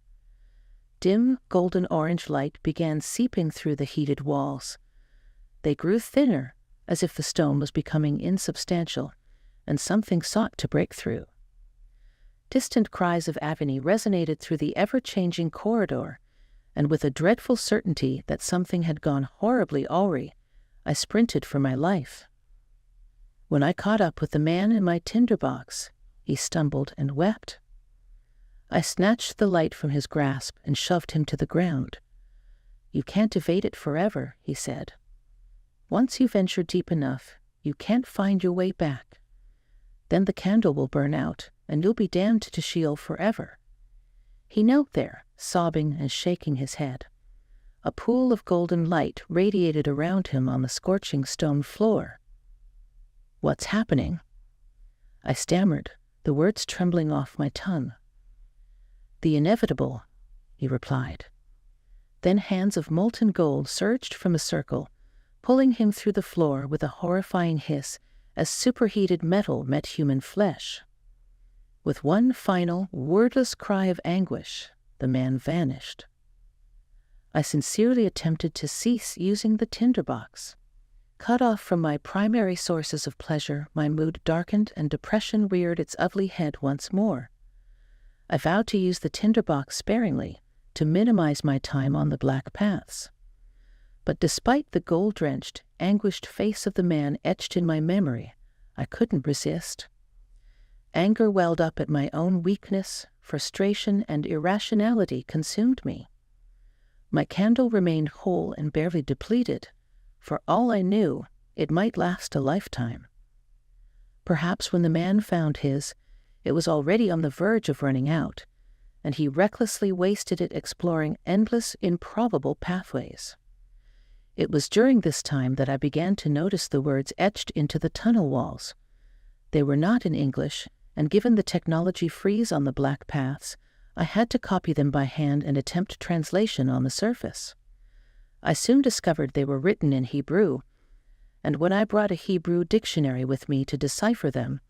Dim, golden-orange light began seeping through the heated walls. They grew thinner, as if the stone was becoming insubstantial, and something sought to break through. Distant cries of agony resonated through the ever-changing corridor, and with a dreadful certainty that something had gone horribly awry, I sprinted for my life. When I caught up with the man in my tinderbox, he stumbled and wept. I snatched the light from his grasp and shoved him to the ground. "You can't evade it forever," he said. "Once you venture deep enough, you can't find your way back. Then the candle will burn out, and you'll be damned to Sheol forever." He knelt there, sobbing and shaking his head. A pool of golden light radiated around him on the scorching stone floor. "What's happening?" I stammered, the words trembling off my tongue. "The inevitable," he replied. Then hands of molten gold surged from a circle, pulling him through the floor with a horrifying hiss as superheated metal met human flesh. With one final, wordless cry of anguish, the man vanished. I sincerely attempted to cease using the tinderbox. Cut off from my primary sources of pleasure, my mood darkened and depression reared its ugly head once more. I vowed to use the tinderbox sparingly, to minimize my time on the black paths. But despite the gold-drenched, anguished face of the man etched in my memory, I couldn't resist. Anger welled up at my own weakness, frustration, and irrationality consumed me. My candle remained whole and barely depleted. For all I knew, it might last a lifetime. Perhaps when the man found his, it was already on the verge of running out, and he recklessly wasted it exploring endless, improbable pathways. It was during this time that I began to notice the words etched into the tunnel walls. They were not in English, and given the technology freeze on the black paths, I had to copy them by hand and attempt translation on the surface. I soon discovered they were written in Hebrew, and when I brought a Hebrew dictionary with me to decipher them,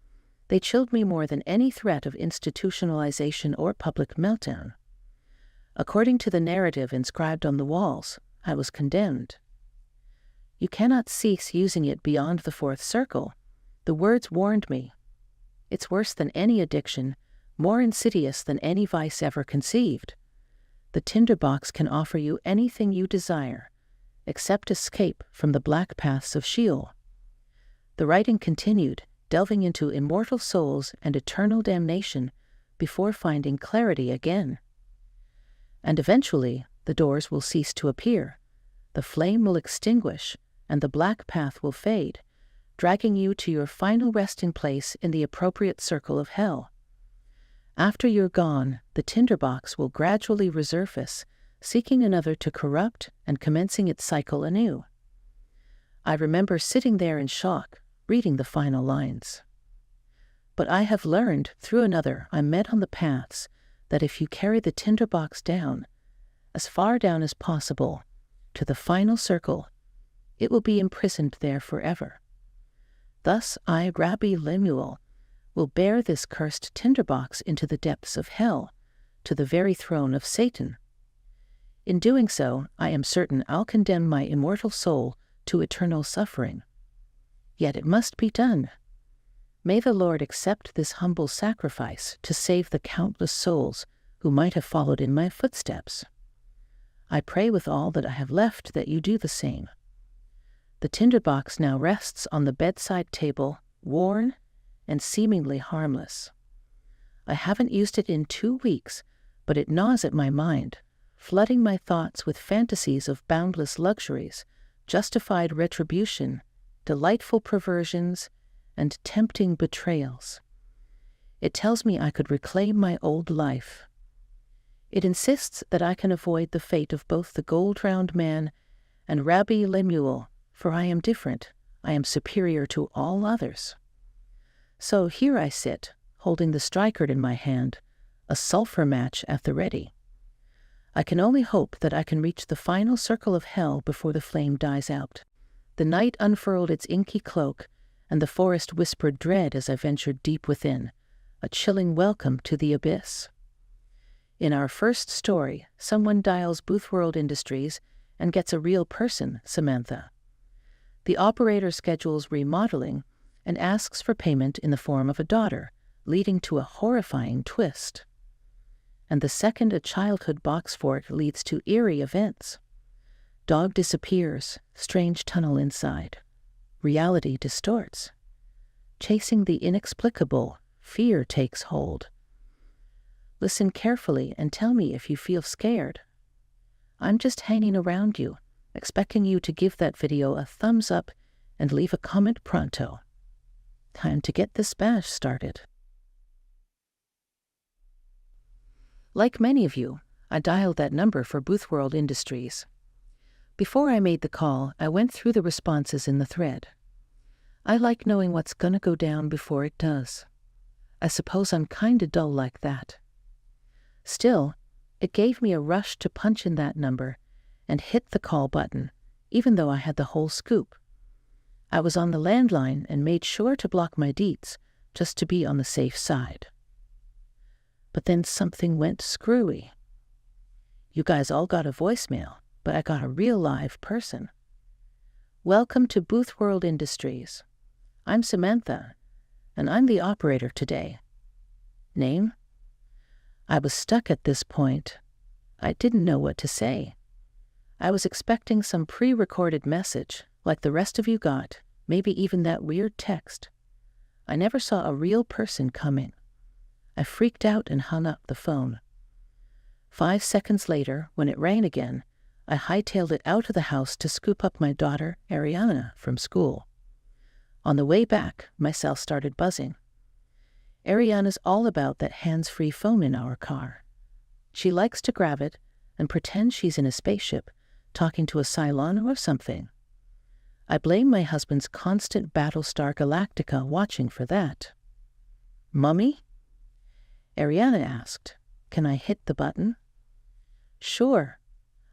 they chilled me more than any threat of institutionalization or public meltdown. According to the narrative inscribed on the walls, I was condemned. "You cannot cease using it beyond the fourth circle," the words warned me. "It's worse than any addiction, more insidious than any vice ever conceived. The tinderbox can offer you anything you desire, except escape from the black paths of Sheol." The writing continued, delving into immortal souls and eternal damnation before finding clarity again. And eventually, the doors will cease to appear, the flame will extinguish, and the black path will fade, dragging you to your final resting place in the appropriate circle of hell. After you're gone, the tinderbox will gradually resurface, seeking another to corrupt and commencing its cycle anew. I remember sitting there in shock, reading the final lines. But I have learned, through another I met on the paths, that if you carry the tinderbox down, as far down as possible, to the final circle, it will be imprisoned there forever. Thus I, Rabbi Lemuel, will bear this cursed tinderbox into the depths of hell, to the very throne of Satan. In doing so, I am certain I'll condemn my immortal soul to eternal suffering. Yet it must be done. May the Lord accept this humble sacrifice to save the countless souls who might have followed in my footsteps. I pray with all that I have left that you do the same. The tinderbox now rests on the bedside table, worn and seemingly harmless. I haven't used it in 2 weeks, but it gnaws at my mind, flooding my thoughts with fantasies of boundless luxuries, justified retribution, delightful perversions, and tempting betrayals. It tells me I could reclaim my old life. It insists that I can avoid the fate of both the gold-round man and Rabbi Lemuel, for I am different, I am superior to all others. So here I sit, holding the strikerd in my hand, a sulphur match at the ready. I can only hope that I can reach the final circle of hell before the flame dies out. The night unfurled its inky cloak, and the forest whispered dread as I ventured deep within, a chilling welcome to the abyss. In our first story, someone dials Boothworld Industries and gets a real person, Samantha. The operator schedules remodeling and asks for payment in the form of a daughter, leading to a horrifying twist. And the second a childhood box fort leads to eerie events. Dog disappears, strange tunnel inside. Reality distorts. Chasing the inexplicable, fear takes hold. Listen carefully and tell me if you feel scared. I'm just hanging around you, expecting you to give that video a thumbs up and leave a comment pronto. Time to get this bash started. Like many of you, I dialed that number for Boothworld Industries. Before I made the call, I went through the responses in the thread. I like knowing what's gonna go down before it does. I suppose I'm kinda dull like that. Still, it gave me a rush to punch in that number and hit the call button, even though I had the whole scoop. I was on the landline and made sure to block my deets, just to be on the safe side. But then something went screwy. You guys all got a voicemail, but I got a real live person. Welcome to Boothworld Industries. I'm Samantha, and I'm the operator today. Name? I was stuck at this point. I didn't know what to say. I was expecting some pre-recorded message, like the rest of you got, maybe even that weird text. I never saw a real person coming. I freaked out and hung up the phone. 5 seconds later, when it rang again, I hightailed it out of the house to scoop up my daughter, Ariana, from school. On the way back, my cell started buzzing. Ariana's all about that hands-free phone in our car. She likes to grab it and pretend she's in a spaceship, talking to a Cylon or something. I blame my husband's constant Battlestar Galactica watching for that. Mummy? Ariana asked, "Can I hit the button?" "Sure,"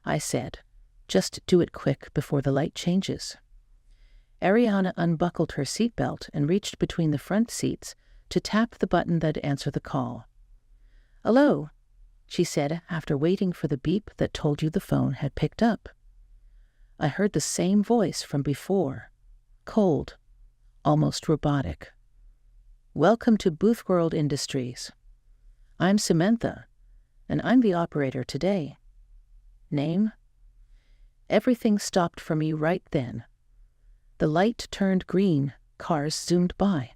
I said. "Just do it quick before the light changes." Ariana unbuckled her seatbelt and reached between the front seats to tap the button that'd answer the call. "Hello," she said after waiting for the beep that told you the phone had picked up. I heard the same voice from before, cold, almost robotic. "Welcome to Boothworld Industries. I'm Samantha, and I'm the operator today. Name?" Everything stopped for me right then. The light turned green, cars zoomed by,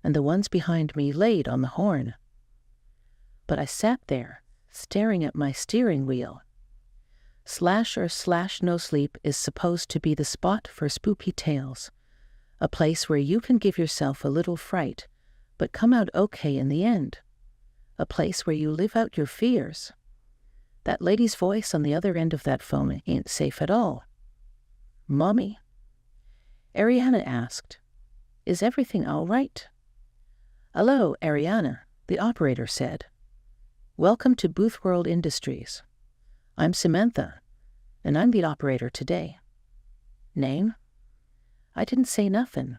and the ones behind me laid on the horn. But I sat there, staring at my steering wheel. //No-Sleep is supposed to be the spot for spooky tales, a place where you can give yourself a little fright, but come out okay in the end, a place where you live out your fears. That lady's voice on the other end of that phone ain't safe at all. "Mommy?" Ariana asked, "Is everything all right?" "Hello, Ariana," the operator said. "Welcome to Boothworld Industries. I'm Samantha, and I'm the operator today. Name?" I didn't say nothing.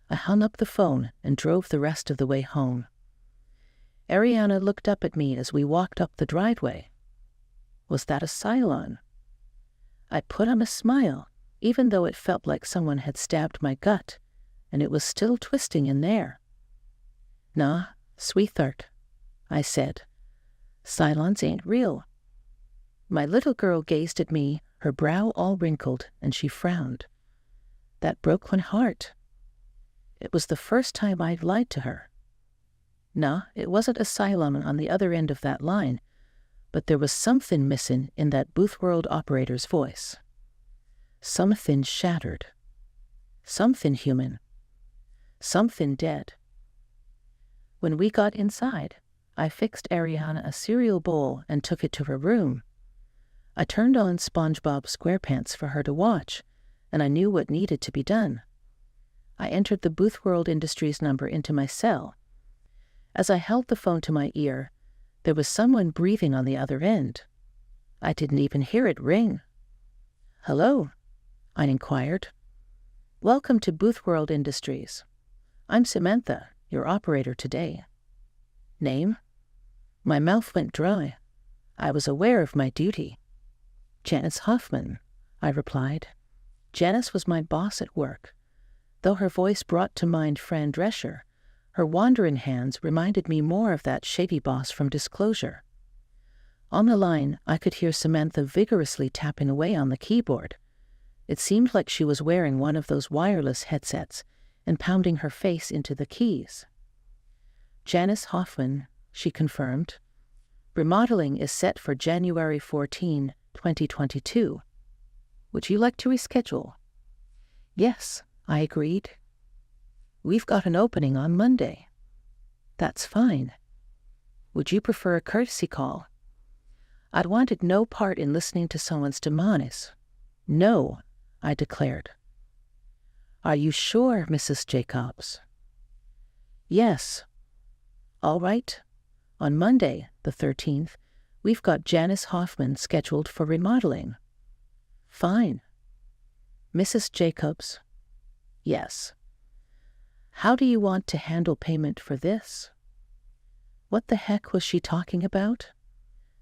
I hung up the phone and drove the rest of the way home. Ariana looked up at me as we walked up the driveway. Was that a Cylon? I put on a smile even though it felt like someone had stabbed my gut, and it was still twisting in there. "Nah, sweetheart," I said. "Cylons ain't real." My little girl gazed at me, her brow all wrinkled, and she frowned. That broke my heart. It was the first time I'd lied to her. Nah, it wasn't a Cylon on the other end of that line, but there was something missing in that Boothworld operator's voice. Something shattered. Something human. Something dead. When we got inside, I fixed Ariana a cereal bowl and took it to her room. I turned on SpongeBob SquarePants for her to watch, and I knew what needed to be done. I entered the Boothworld Industries number into my cell. As I held the phone to my ear, there was someone breathing on the other end. I didn't even hear it ring. "Hello?" I inquired. "Welcome to Boothworld Industries. I'm Samantha, your operator today." "Name?" My mouth went dry. I was aware of my duty. "Janice Hoffman," I replied. Janice was my boss at work. Though her voice brought to mind Fran Drescher, her wandering hands reminded me more of that shady boss from Disclosure. On the line, I could hear Samantha vigorously tapping away on the keyboard. It seemed like she was wearing one of those wireless headsets and pounding her face into the keys. "Janice Hoffman," she confirmed. "Remodeling is set for January 14, 2022. Would you like to reschedule?" "Yes," I agreed. "We've got an opening on Monday." "That's fine. Would you prefer a courtesy call?" I'd wanted no part in listening to someone's demise. "No," I declared. "Are you sure, Mrs. Jacobs?" "Yes." "All right. On Monday, the 13th, we've got Janice Hoffman scheduled for remodeling." "Fine." "Mrs. Jacobs?" "Yes." "How do you want to handle payment for this?" What the heck was she talking about?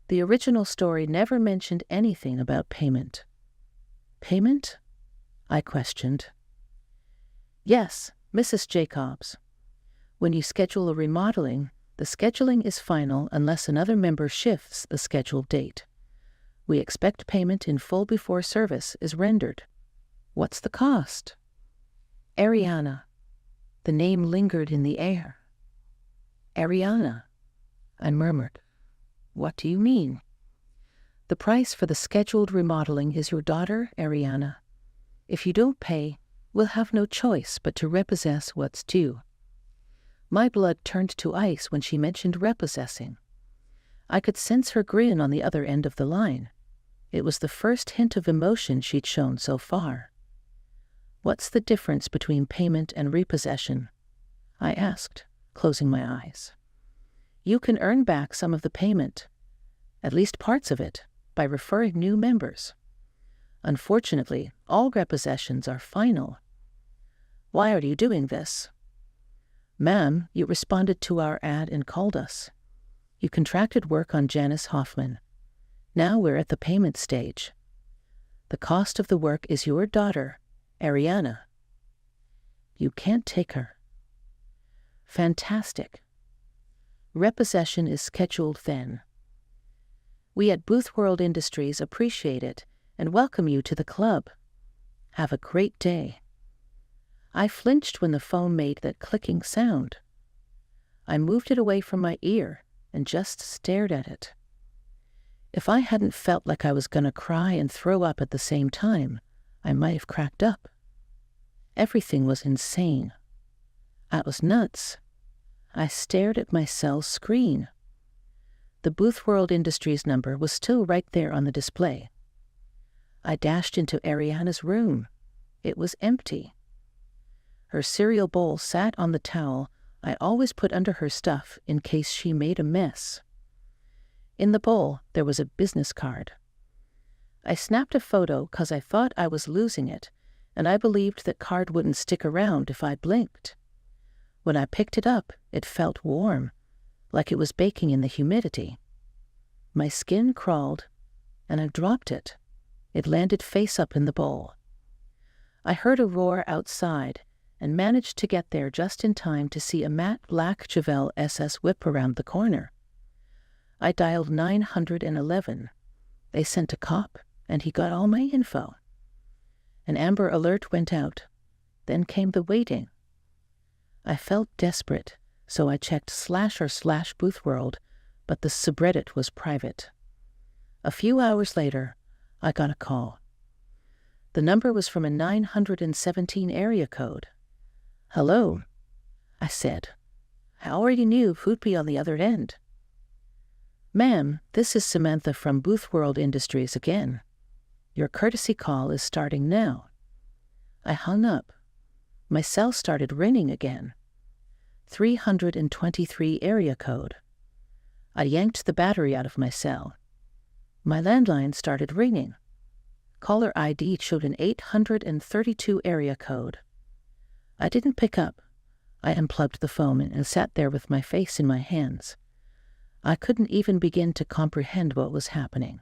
The original story never mentioned anything about payment. "Payment?" I questioned. "Yes, Mrs. Jacobs. When you schedule a remodeling, the scheduling is final unless another member shifts the scheduled date. We expect payment in full before service is rendered." "What's the cost?" "Ariana." The name lingered in the air. "Ariana," I murmured. "What do you mean?" "The price for the scheduled remodeling is your daughter, Ariana. If you don't pay, we'll have no choice but to repossess what's due." My blood turned to ice when she mentioned repossessing. I could sense her grin on the other end of the line. It was the first hint of emotion she'd shown so far. "What's the difference between payment and repossession?" I asked, closing my eyes. "You can earn back some of the payment, at least parts of it, by referring new members. Unfortunately, all repossessions are final." "Why are you doing this?" "Ma'am, you responded to our ad and called us. You contracted work on Janice Hoffman. Now we're at the payment stage. The cost of the work is your daughter, Ariana." "You can't take her." "Fantastic. Repossession is scheduled then. We at Boothworld Industries appreciate it and welcome you to the club. Have a great day." I flinched when the phone made that clicking sound. I moved it away from my ear and just stared at it. If I hadn't felt like I was going to cry and throw up at the same time, I might have cracked up. Everything was insane. I was nuts. I stared at my cell screen. The Boothworld Industries number was still right there on the display. I dashed into Ariana's room. It was empty. Her cereal bowl sat on the towel I always put under her stuff in case she made a mess. In the bowl, there was a business card. I snapped a photo because I thought I was losing it, and I believed that card wouldn't stick around if I blinked. When I picked it up, it felt warm, like it was baking in the humidity. My skin crawled, and I dropped it. It landed face up in the bowl. I heard a roar outside and managed to get there just in time to see a matte black Chevelle SS whip around the corner. I dialed 911. They sent a cop, and he got all my info. An Amber Alert went out. Then came the waiting. I felt desperate, so I checked /r/BoothWorld, but the subreddit was private. A few hours later, I got a call. The number was from a 917 area code. "Hello," I said. "I already knew who'd be on the other end." "Ma'am, this is Samantha from BoothWorld Industries again. Your courtesy call is starting now." I hung up. My cell started ringing again. 323 area code. I yanked the battery out of my cell. My landline started ringing. Caller ID showed an 832 area code. I didn't pick up. I unplugged the phone and sat there with my face in my hands. I couldn't even begin to comprehend what was happening.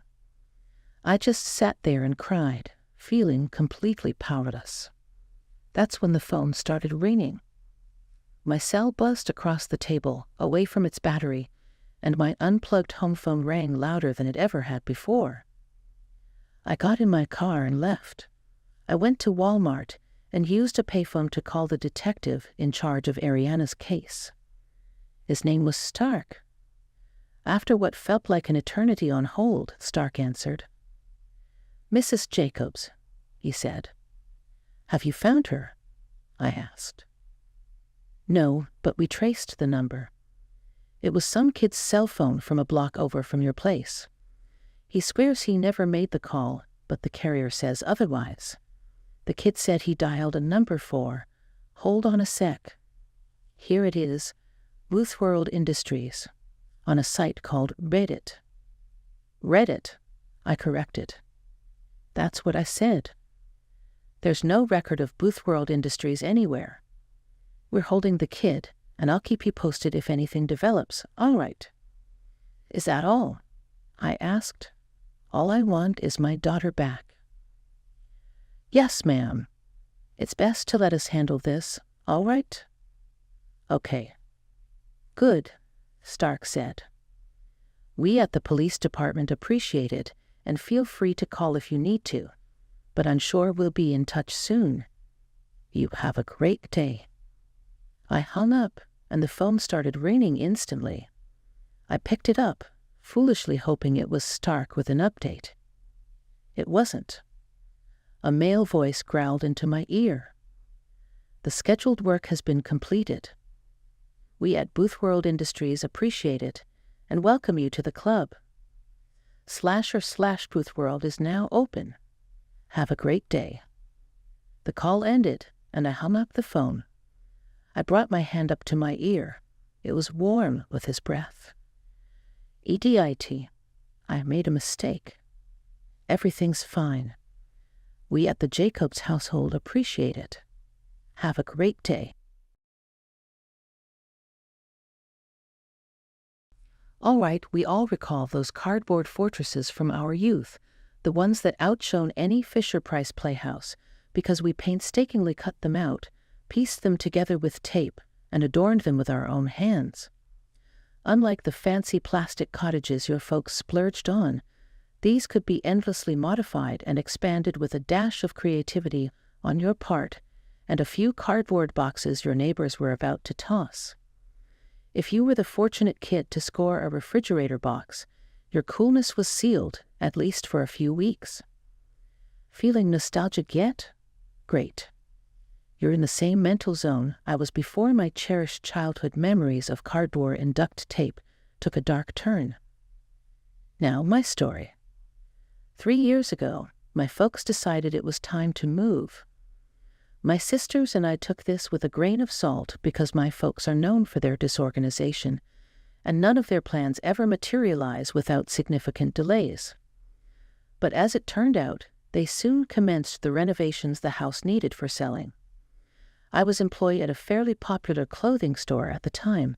I just sat there and cried, feeling completely powerless. That's when the phone started ringing. My cell buzzed across the table, away from its battery, and my unplugged home phone rang louder than it ever had before. I got in my car and left. I went to Walmart and used a payphone to call the detective in charge of Ariana's case. His name was Stark. After what felt like an eternity on hold, Stark answered. "Mrs. Jacobs," he said. "Have you found her?" I asked. "No, but we traced the number. It was some kid's cell phone from a block over from your place. He swears he never made the call, but the carrier says otherwise. The kid said he dialed a number for, hold on a sec. Here it is, BoothWorld Industries, on a site called Reddit." "Reddit," I corrected. "That's what I said. There's no record of BoothWorld Industries anywhere. We're holding the kid, and I'll keep you posted if anything develops, all right." "Is that all?" I asked. "All I want is my daughter back." "Yes, ma'am. It's best to let us handle this, all right?" "Okay." "Good," Stark said. "We at the police department appreciate it, and feel free to call if you need to, but I'm sure we'll be in touch soon. You have a great day." I hung up, and the phone started ringing instantly. I picked it up, foolishly hoping it was Stark with an update. It wasn't. A male voice growled into my ear. "The scheduled work has been completed. We at BoothWorld Industries appreciate it and welcome you to the club. /r/BoothWorld is now open. Have a great day." The call ended, and I hung up the phone. I brought my hand up to my ear. It was warm with his breath. "EDIT, I made a mistake. Everything's fine. We at the Jacobs household appreciate it. Have a great day." All right, we all recall those cardboard fortresses from our youth, the ones that outshone any Fisher-Price playhouse, because we painstakingly cut them out, pieced them together with tape, and adorned them with our own hands. Unlike the fancy plastic cottages your folks splurged on, these could be endlessly modified and expanded with a dash of creativity on your part and a few cardboard boxes your neighbors were about to toss. If you were the fortunate kid to score a refrigerator box, your coolness was sealed, at least for a few weeks. Feeling nostalgic yet? Great. You're in the same mental zone I was before my cherished childhood memories of cardboard and duct tape took a dark turn. Now, my story. 3 years ago, my folks decided it was time to move. My sisters and I took this with a grain of salt because my folks are known for their disorganization, and none of their plans ever materialize without significant delays. But as it turned out, they soon commenced the renovations the house needed for selling. I was employed at a fairly popular clothing store at the time,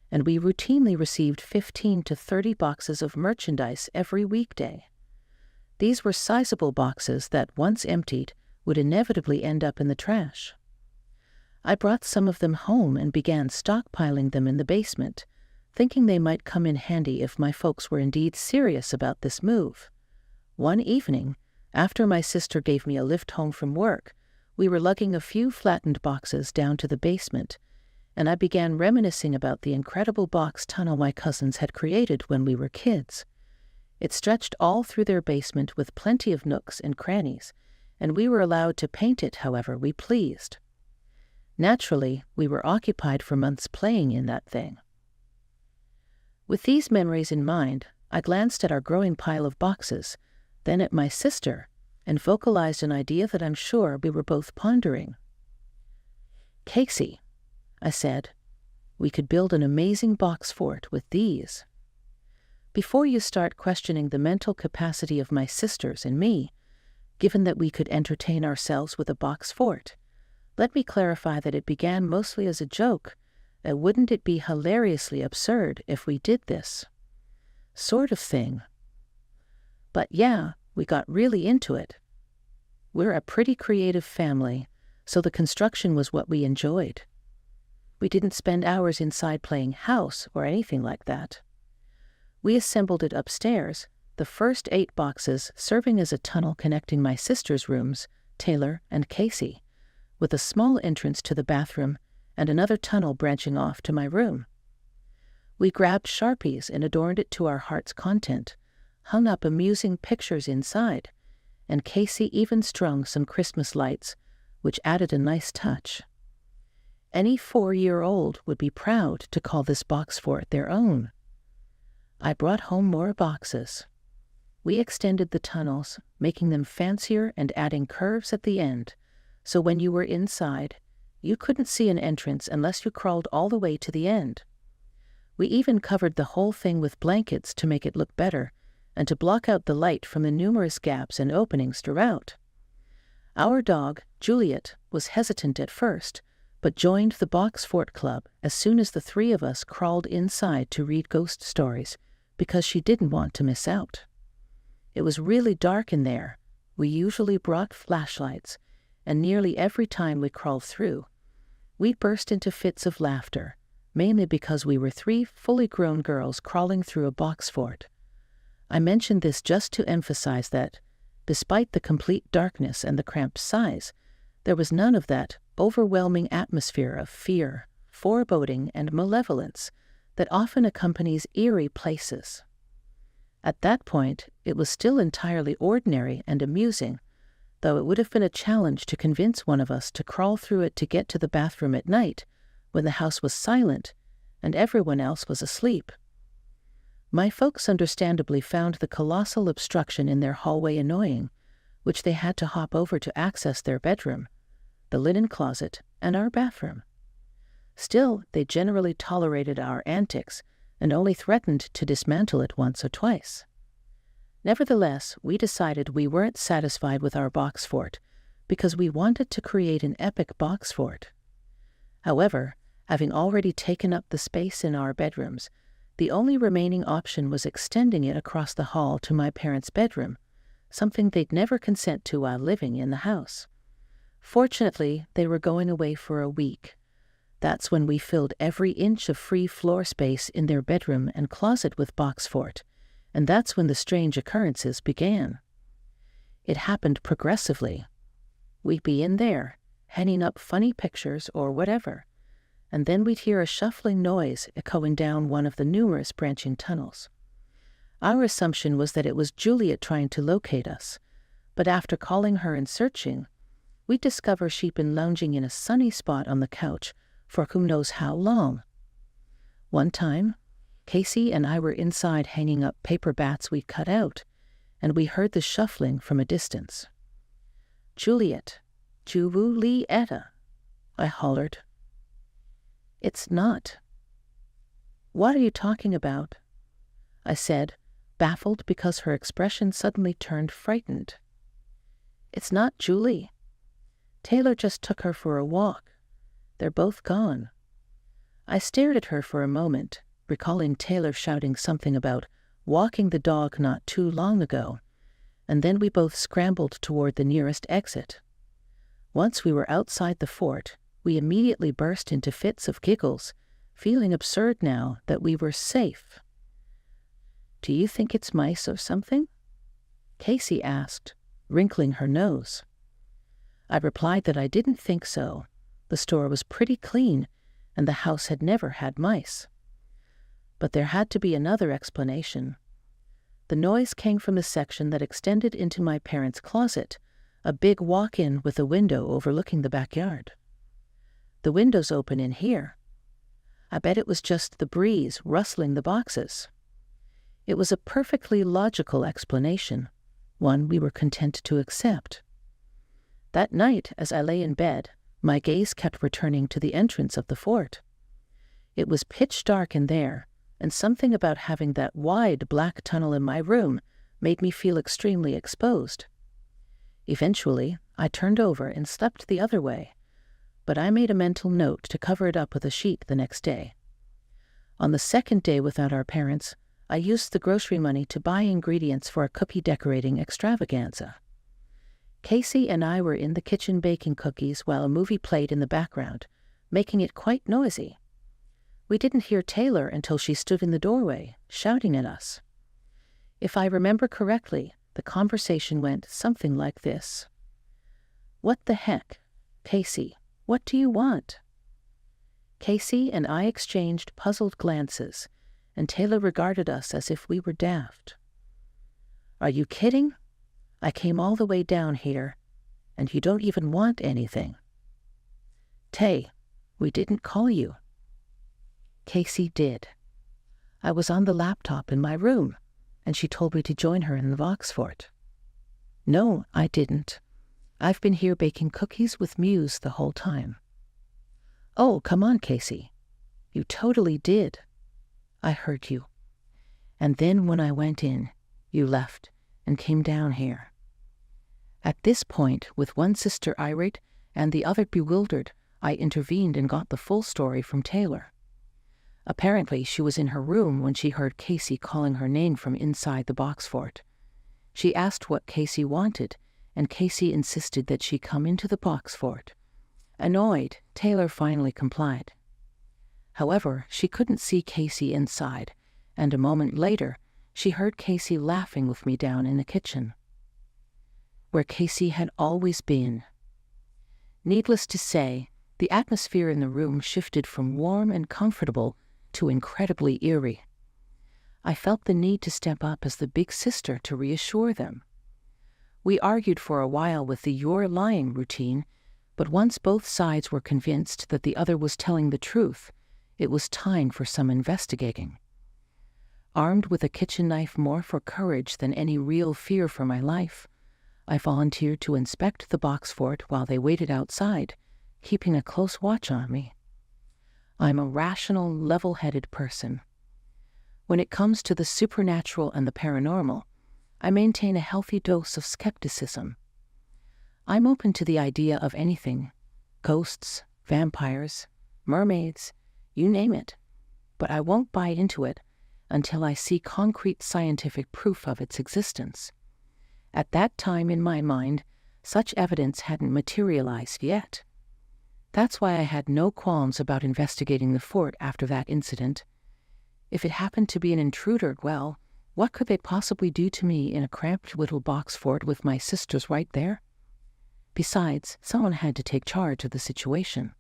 and we routinely received 15 to 30 boxes of merchandise every weekday. These were sizable boxes that, once emptied, would inevitably end up in the trash. I brought some of them home and began stockpiling them in the basement, thinking they might come in handy if my folks were indeed serious about this move. One evening, after my sister gave me a lift home from work, we were lugging a few flattened boxes down to the basement, and I began reminiscing about the incredible box tunnel my cousins had created when we were kids. It stretched all through their basement with plenty of nooks and crannies, and we were allowed to paint it however we pleased. Naturally, we were occupied for months playing in that thing. With these memories in mind, I glanced at our growing pile of boxes, then at my sister, and vocalized an idea that I'm sure we were both pondering. "Casey," I said, "we could build an amazing box fort with these." Before you start questioning the mental capacity of my sisters and me, given that we could entertain ourselves with a box fort, let me clarify that it began mostly as a joke. Wouldn't it be hilariously absurd if we did this sort of thing? But yeah, we got really into it. We're a pretty creative family, so the construction was what we enjoyed. We didn't spend hours inside playing house or anything like that. We assembled it upstairs, the first 8 boxes serving as a tunnel connecting my sister's rooms, Taylor and Casey, with a small entrance to the bathroom and another tunnel branching off to my room. We grabbed Sharpies and adorned it to our heart's content, hung up amusing pictures inside, and Casey even strung some Christmas lights, which added a nice touch. Any 4-year-old would be proud to call this box fort their own. I brought home more boxes. We extended the tunnels, making them fancier and adding curves at the end, so when you were inside, you couldn't see an entrance unless you crawled all the way to the end. We even covered the whole thing with blankets to make it look better and to block out the light from the numerous gaps and openings throughout. Our dog, Juliet, was hesitant at first, but joined the Box Fort Club as soon as the 3 of us crawled inside to read ghost stories because she didn't want to miss out. It was really dark in there. We usually brought flashlights, and nearly every time we crawled through, we burst into fits of laughter, mainly because we were 3 fully grown girls crawling through a box fort. I mention this just to emphasize that, despite the complete darkness and the cramped size, there was none of that overwhelming atmosphere of fear, foreboding, and malevolence that often accompanies eerie places. At that point, it was still entirely ordinary and amusing, though it would have been a challenge to convince one of us to crawl through it to get to the bathroom at night when the house was silent and everyone else was asleep. My folks understandably found the colossal obstruction in their hallway annoying, which they had to hop over to access their bedroom, the linen closet, and our bathroom. Still, they generally tolerated our antics and only threatened to dismantle it once or twice. Nevertheless, we decided we weren't satisfied with our box fort because we wanted to create an epic box fort. However, having already taken up the space in our bedrooms, the only remaining option was extending it across the hall to my parents' bedroom, something they'd never consent to while living in the house. Fortunately, they were going away for a week. That's when we filled every inch of free floor space in their bedroom and closet with box fort, and that's when the strange occurrences began. It happened progressively. We'd be in there, hanging up funny pictures or whatever, and then we'd hear a shuffling noise echoing down one of the numerous branching tunnels. Our assumption was that it was Juliet trying to locate us, but after calling her and searching, we'd discover she'd been lounging in a sunny spot on the couch for who knows how long. One time, Casey and I were inside hanging up paper bats we'd cut out, and we heard the shuffling from a distance. "Juliet, Julietta," I hollered. "It's not." "What are you talking about?" I said, baffled because her expression suddenly turned frightened. "It's not Julie. Taylor just took her for a walk. They're both gone." I stared at her for a moment, recalling Taylor shouting something about walking the dog not too long ago, and then we both scrambled toward the nearest exit. Once we were outside the fort, we immediately burst into fits of giggles, feeling absurd now that we were safe. "Do you think it's mice or something?" Casey asked, wrinkling her nose. I replied that I didn't think so. The store was pretty clean, and the house had never had mice. But there had to be another explanation. The noise came from the section that extended into my parents' closet, a big walk-in with a window overlooking the backyard. The window's open in here. I bet it was just the breeze rustling the boxes. It was a perfectly logical explanation, one we were content to accept. That night, as I lay in bed, my gaze kept returning to the entrance of the fort. It was pitch dark in there, and something about having that wide black tunnel in my room made me feel extremely exposed. Eventually, I turned over and slept the other way, but I made a mental note to cover it up with a sheet the next day. On the second day without our parents, I used the grocery money to buy ingredients for a cookie decorating extravaganza. Casey and I were in the kitchen baking cookies while a movie played in the background, making it quite noisy. We didn't hear Taylor until she stood in the doorway, shouting at us. If I remember correctly, the conversation went something like this. "What the heck? Casey, what do you want?" Casey and I exchanged puzzled glances, and Taylor regarded us as if we were daft. "Are you kidding? I came all the way down here, and you don't even want anything." "Tay, we didn't call you." Casey did. I was on the laptop in my room, and she told me to join her in the Vox fort. "No, I didn't. I've been here baking cookies with Muse the whole time." "Oh, come on, Casey. You totally did. I heard you. And then when I went in, you left and came down here." At this point, with one sister irate and the other bewildered, I intervened and got the full story from Taylor. Apparently, she was in her room when she heard Casey calling her name from inside the box fort. She asked what Casey wanted, and Casey insisted that she come into the box fort. Annoyed, Taylor finally complied. However, she couldn't see Casey inside, and a moment later, she heard Casey laughing with me down in the kitchen, where Casey had always been. Needless to say, the atmosphere in the room shifted from warm and comfortable to incredibly eerie. I felt the need to step up as the big sister to reassure them. We argued for a while with the "you're lying" routine, but once both sides were convinced that the other was telling the truth, it was time for some investigating. Armed with a kitchen knife more for courage than any real fear for my life, I volunteered to inspect the box fort while they waited outside, keeping a close watch on me. I'm a rational, level-headed person. When it comes to the supernatural and the paranormal, I maintain a healthy dose of skepticism. I'm open to the idea of anything: ghosts, vampires, mermaids, you name it, but I won't buy into it until I see concrete scientific proof of its existence. At that time, in my mind, such evidence hadn't materialized yet. That's why I had no qualms about investigating the fort after that incident. If it happened to be an intruder, well, what could they possibly do to me in a cramped little box fort with my sisters right there? Besides, someone had to take charge of the situation.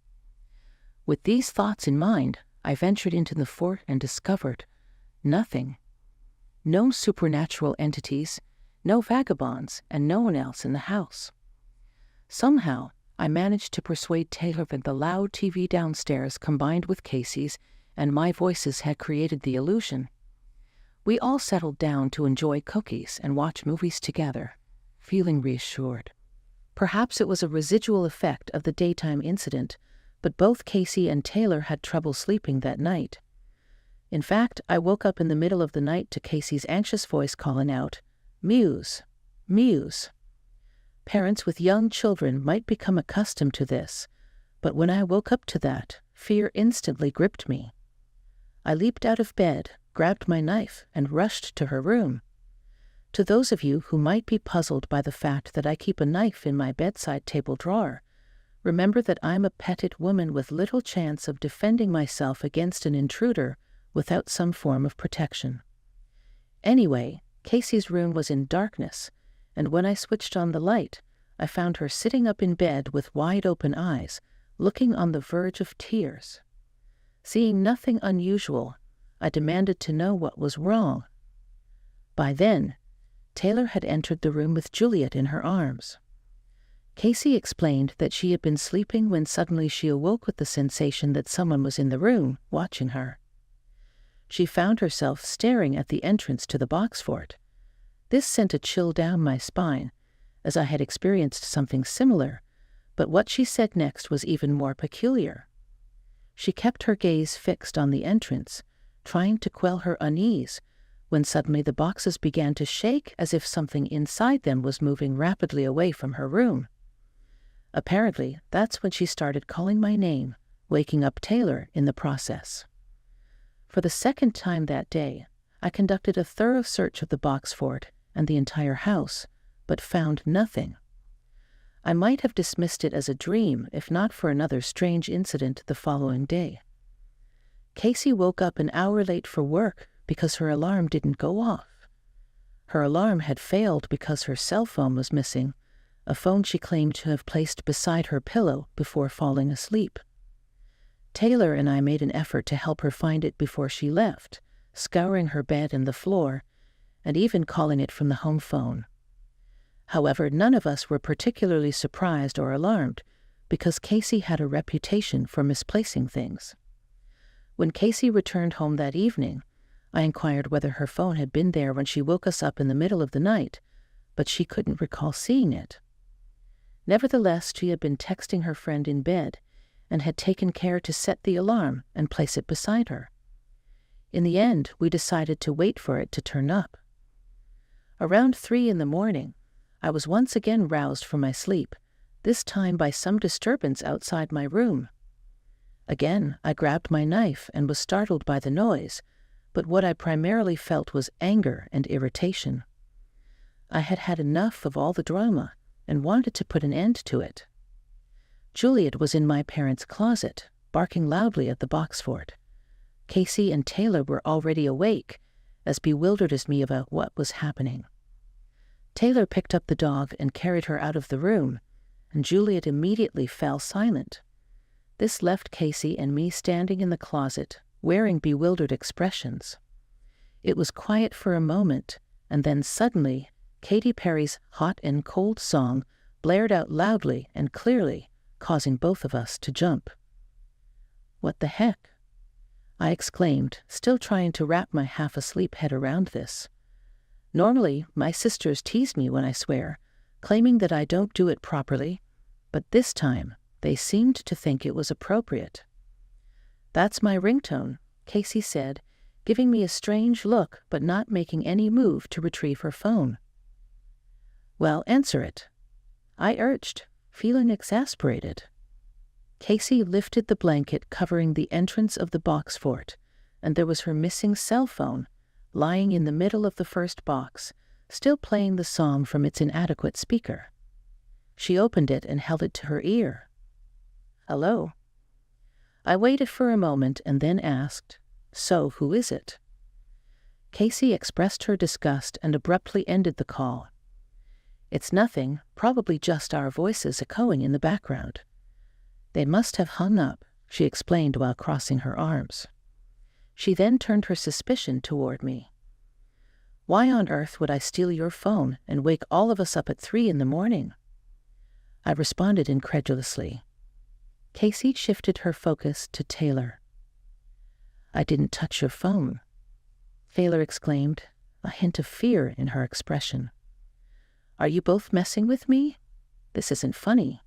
With these thoughts in mind, I ventured into the fort and discovered nothing. No supernatural entities, no vagabonds, and no one else in the house. Somehow, I managed to persuade Taylor that the loud TV downstairs combined with Casey's and my voices had created the illusion. We all settled down to enjoy cookies and watch movies together, feeling reassured. Perhaps it was a residual effect of the daytime incident, but both Casey and Taylor had trouble sleeping that night. In fact, I woke up in the middle of the night to Casey's anxious voice calling out, "Muse, Muse." Parents with young children might become accustomed to this, but when I woke up to that, fear instantly gripped me. I leaped out of bed, grabbed my knife, and rushed to her room. To those of you who might be puzzled by the fact that I keep a knife in my bedside table drawer, Remember that I'm a petted woman with little chance of defending myself against an intruder without some form of protection. Anyway, Casey's room was in darkness, and when I switched on the light, I found her sitting up in bed with wide-open eyes, looking on the verge of tears. Seeing nothing unusual, I demanded to know what was wrong. By then, Taylor had entered the room with Juliet in her arms. Casey explained that she had been sleeping when suddenly she awoke with the sensation that someone was in the room, watching her. She found herself staring at the entrance to the box fort. This sent a chill down my spine, as I had experienced something similar, but what she said next was even more peculiar. She kept her gaze fixed on the entrance, trying to quell her unease, when suddenly the boxes began to shake as if something inside them was moving rapidly away from her room. Apparently, that's when she started calling my name, waking up Taylor in the process. For the second time that day, I conducted a thorough search of the box fort and the entire house, but found nothing. I might have dismissed it as a dream if not for another strange incident the following day. Casey woke up an hour late for work because her alarm didn't go off. Her alarm had failed because her cell phone was missing, a phone she claimed to have placed beside her pillow before falling asleep. Taylor and I made an effort to help her find it before she left, scouring her bed and the floor, and even calling it from the home phone. However, none of us were particularly surprised or alarmed because Casey had a reputation for misplacing things. When Casey returned home that evening, I inquired whether her phone had been there when she woke us up in the middle of the night, but she couldn't recall seeing it. Nevertheless, she had been texting her friend in bed and had taken care to set the alarm and place it beside her. In the end, we decided to wait for it to turn up. Around 3 a.m, I was once again roused from my sleep, this time by some disturbance outside my room. Again, I grabbed my knife and was startled by the noise, but what I primarily felt was anger and irritation. I had had enough of all the drama and wanted to put an end to it. Juliet was in my parents' closet, barking loudly at the box fort. Casey and Taylor were already awake, as bewildered as me about what was happening. Taylor picked up the dog and carried her out of the room, and Juliet immediately fell silent. This left Casey and me standing in the closet, wearing bewildered expressions. It was quiet for a moment, and then suddenly, Katy Perry's Hot and Cold song blared out loudly and clearly, causing both of us to jump. "What the heck?" I exclaimed, still trying to wrap my half-asleep head around this. Normally, my sisters tease me when I swear, claiming that I don't do it properly, but this time, they seemed to think it was appropriate. "That's my ringtone," Casey said, giving me a strange look but not making any move to retrieve her phone. "Well, answer it," I urged, feeling exasperated. Casey lifted the blanket covering the entrance of the box fort, and there was her missing cell phone, lying in the middle of the first box, still playing the song from its inadequate speaker. She opened it and held it to her ear. "Hello?" I waited for a moment and then asked, "So, who is it?" Casey expressed her disgust and abruptly ended the call. "It's nothing, probably just our voices echoing in the background." "They must have hung up," she explained while crossing her arms. She then turned her suspicion toward me. "Why on earth would I steal your phone and wake all of us up at 3 a.m? I responded incredulously. Casey shifted her focus to Taylor. "I didn't touch your phone," Taylor exclaimed, a hint of fear in her expression. "Are you both messing with me? This isn't funny,"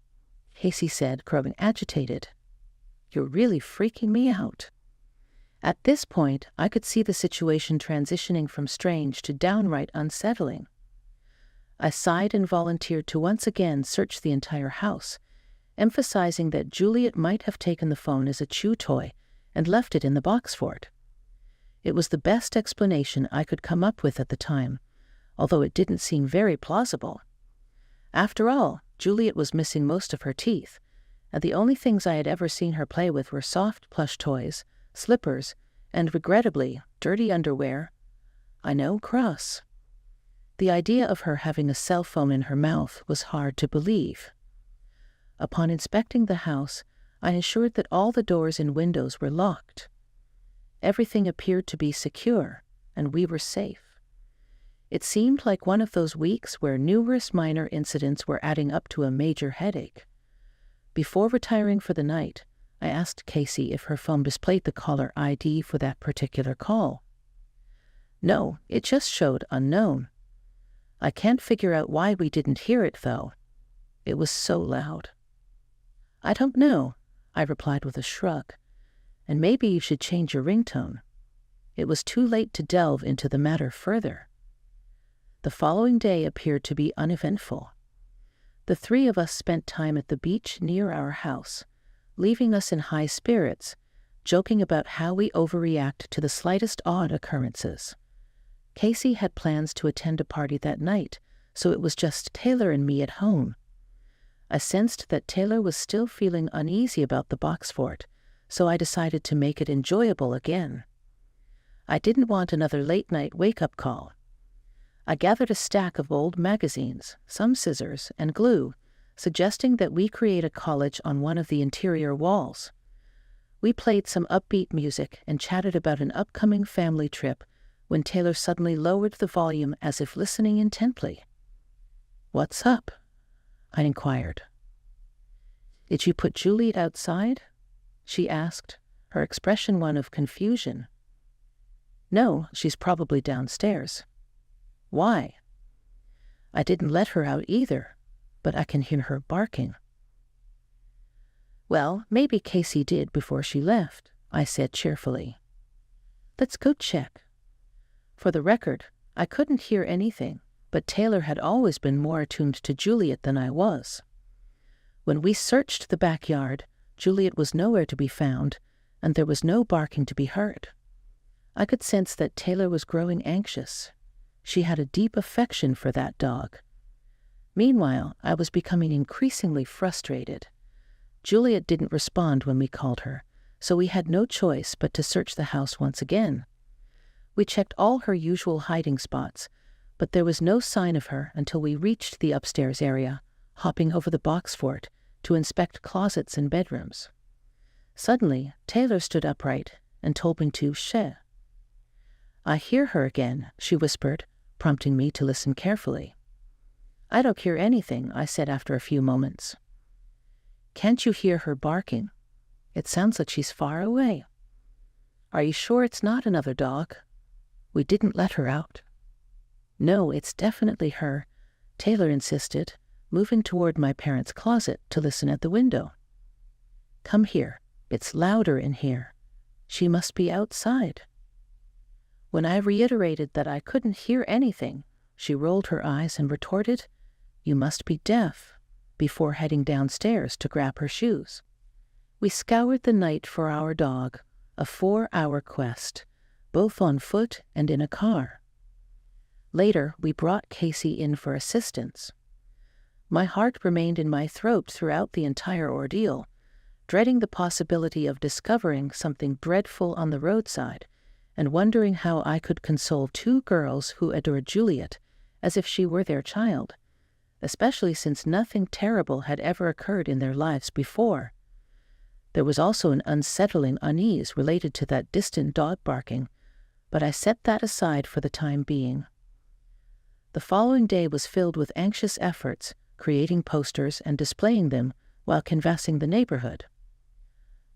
Casey said, growing agitated. "You're really freaking me out." At this point, I could see the situation transitioning from strange to downright unsettling. I sighed and volunteered to once again search the entire house, emphasizing that Juliet might have taken the phone as a chew toy and left it in the box fort. It was the best explanation I could come up with at the time, although it didn't seem very plausible. After all, Juliet was missing most of her teeth, and the only things I had ever seen her play with were soft plush toys, slippers, and regrettably, dirty underwear. I know, cross. The idea of her having a cell phone in her mouth was hard to believe. Upon inspecting the house, I ensured that all the doors and windows were locked. Everything appeared to be secure, and we were safe. It seemed like one of those weeks where numerous minor incidents were adding up to a major headache. Before retiring for the night, I asked Casey if her phone displayed the caller ID for that particular call. No, it just showed unknown. I can't figure out why we didn't hear it, though. It was so loud. I don't know, I replied with a shrug. And maybe you should change your ringtone. It was too late to delve into the matter further. The following day appeared to be uneventful. The three of us spent time at the beach near our house, leaving us in high spirits, joking about how we overreact to the slightest odd occurrences. Casey had plans to attend a party that night, so it was just Taylor and me at home. I sensed that Taylor was still feeling uneasy about the box fort, so I decided to make it enjoyable again. I didn't want another late-night wake-up call. I gathered a stack of old magazines, some scissors, and glue, suggesting that we create a collage on one of the interior walls. We played some upbeat music and chatted about an upcoming family trip when Taylor suddenly lowered the volume as if listening intently. "What's up?" I inquired. "Did you put Juliet outside?" she asked, her expression one of confusion. "No, she's probably downstairs." "Why?" "I didn't let her out either, but I can hear her barking." "Well, maybe Casey did before she left," I said cheerfully. "Let's go check." For the record, I couldn't hear anything, but Taylor had always been more attuned to Juliet than I was. When we searched the backyard, Juliet was nowhere to be found, and there was no barking to be heard. I could sense that Taylor was growing anxious. She had a deep affection for that dog. Meanwhile, I was becoming increasingly frustrated. Juliet didn't respond when we called her, so we had no choice but to search the house once again. We checked all her usual hiding spots, but there was no sign of her until we reached the upstairs area, hopping over the box fort to inspect closets and bedrooms. Suddenly, Taylor stood upright and told me to shh. "I hear her again," she whispered, prompting me to listen carefully. "I don't hear anything," I said after a few moments. "Can't you hear her barking? It sounds like she's far away." "Are you sure it's not another dog? We didn't let her out." "No, it's definitely her," Taylor insisted, moving toward my parents' closet to listen at the window. "Come here. It's louder in here. She must be outside." When I reiterated that I couldn't hear anything, she rolled her eyes and retorted, "You must be deaf," before heading downstairs to grab her shoes. We scoured the night for our dog, a 4-hour quest, both on foot and in a car. Later, we brought Casey in for assistance. My heart remained in my throat throughout the entire ordeal, dreading the possibility of discovering something dreadful on the roadside and wondering how I could console two girls who adored Juliet as if she were their child, especially since nothing terrible had ever occurred in their lives before. There was also an unsettling unease related to that distant dog barking, but I set that aside for the time being. The following day was filled with anxious efforts, creating posters and displaying them while canvassing the neighborhood.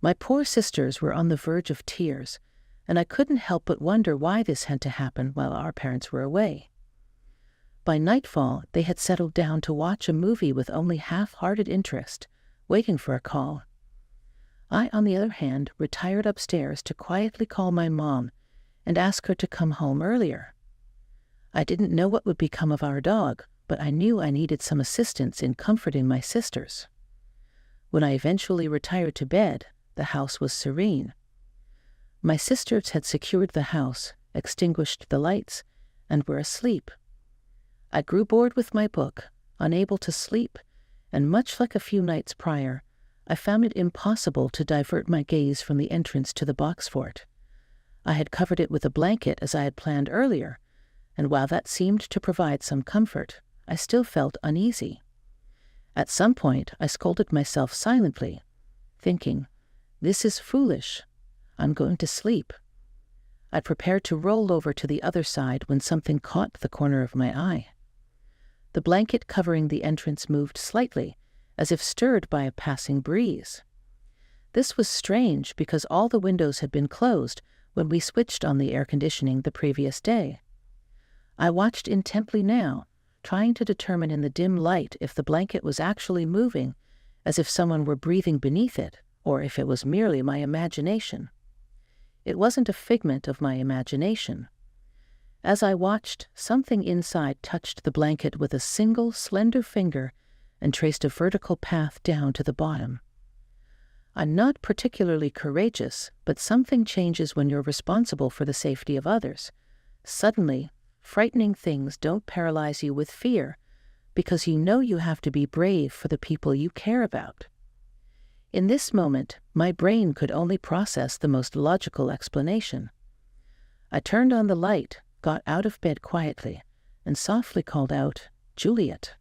My poor sisters were on the verge of tears, and I couldn't help but wonder why this had to happen while our parents were away. By nightfall, they had settled down to watch a movie with only half-hearted interest, waiting for a call. I, on the other hand, retired upstairs to quietly call my mom and ask her to come home earlier. I didn't know what would become of our dog, but I knew I needed some assistance in comforting my sisters. When I eventually retired to bed, the house was serene. My sisters had secured the house, extinguished the lights, and were asleep. I grew bored with my book, unable to sleep, and much like a few nights prior, I found it impossible to divert my gaze from the entrance to the box fort. I had covered it with a blanket as I had planned earlier, and while that seemed to provide some comfort, I still felt uneasy. At some point, I scolded myself silently, thinking, "This is foolish. I'm going to sleep." I prepared to roll over to the other side when something caught the corner of my eye. The blanket covering the entrance moved slightly, as if stirred by a passing breeze. This was strange because all the windows had been closed when we switched on the air conditioning the previous day. I watched intently now, trying to determine in the dim light if the blanket was actually moving, as if someone were breathing beneath it, or if it was merely my imagination. It wasn't a figment of my imagination. As I watched, something inside touched the blanket with a single slender finger and traced a vertical path down to the bottom. I'm not particularly courageous, but something changes when you're responsible for the safety of others. Suddenly, frightening things don't paralyze you with fear, because you know you have to be brave for the people you care about. In this moment, my brain could only process the most logical explanation. I turned on the light, got out of bed quietly, and softly called out, "Juliet."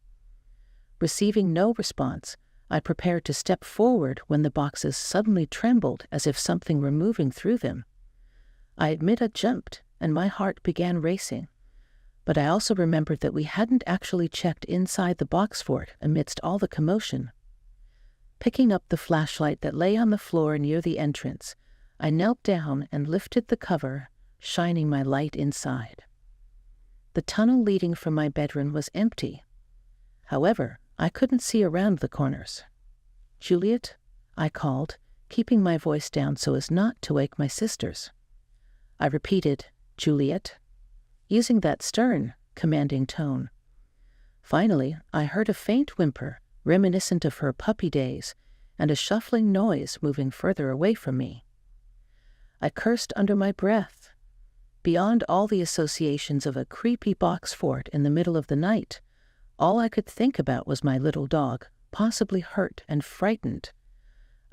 Receiving no response, I prepared to step forward when the boxes suddenly trembled as if something were moving through them. I admit I jumped, and my heart began racing. But I also remembered that we hadn't actually checked inside the box fort amidst all the commotion. Picking up the flashlight that lay on the floor near the entrance, I knelt down and lifted the cover, shining my light inside. The tunnel leading from my bedroom was empty. However, I couldn't see around the corners. "Juliet," I called, keeping my voice down so as not to wake my sisters. I repeated, "Juliet," using that stern, commanding tone. Finally, I heard a faint whimper, reminiscent of her puppy days, and a shuffling noise moving further away from me. I cursed under my breath. Beyond all the associations of a creepy box fort in the middle of the night, all I could think about was my little dog, possibly hurt and frightened.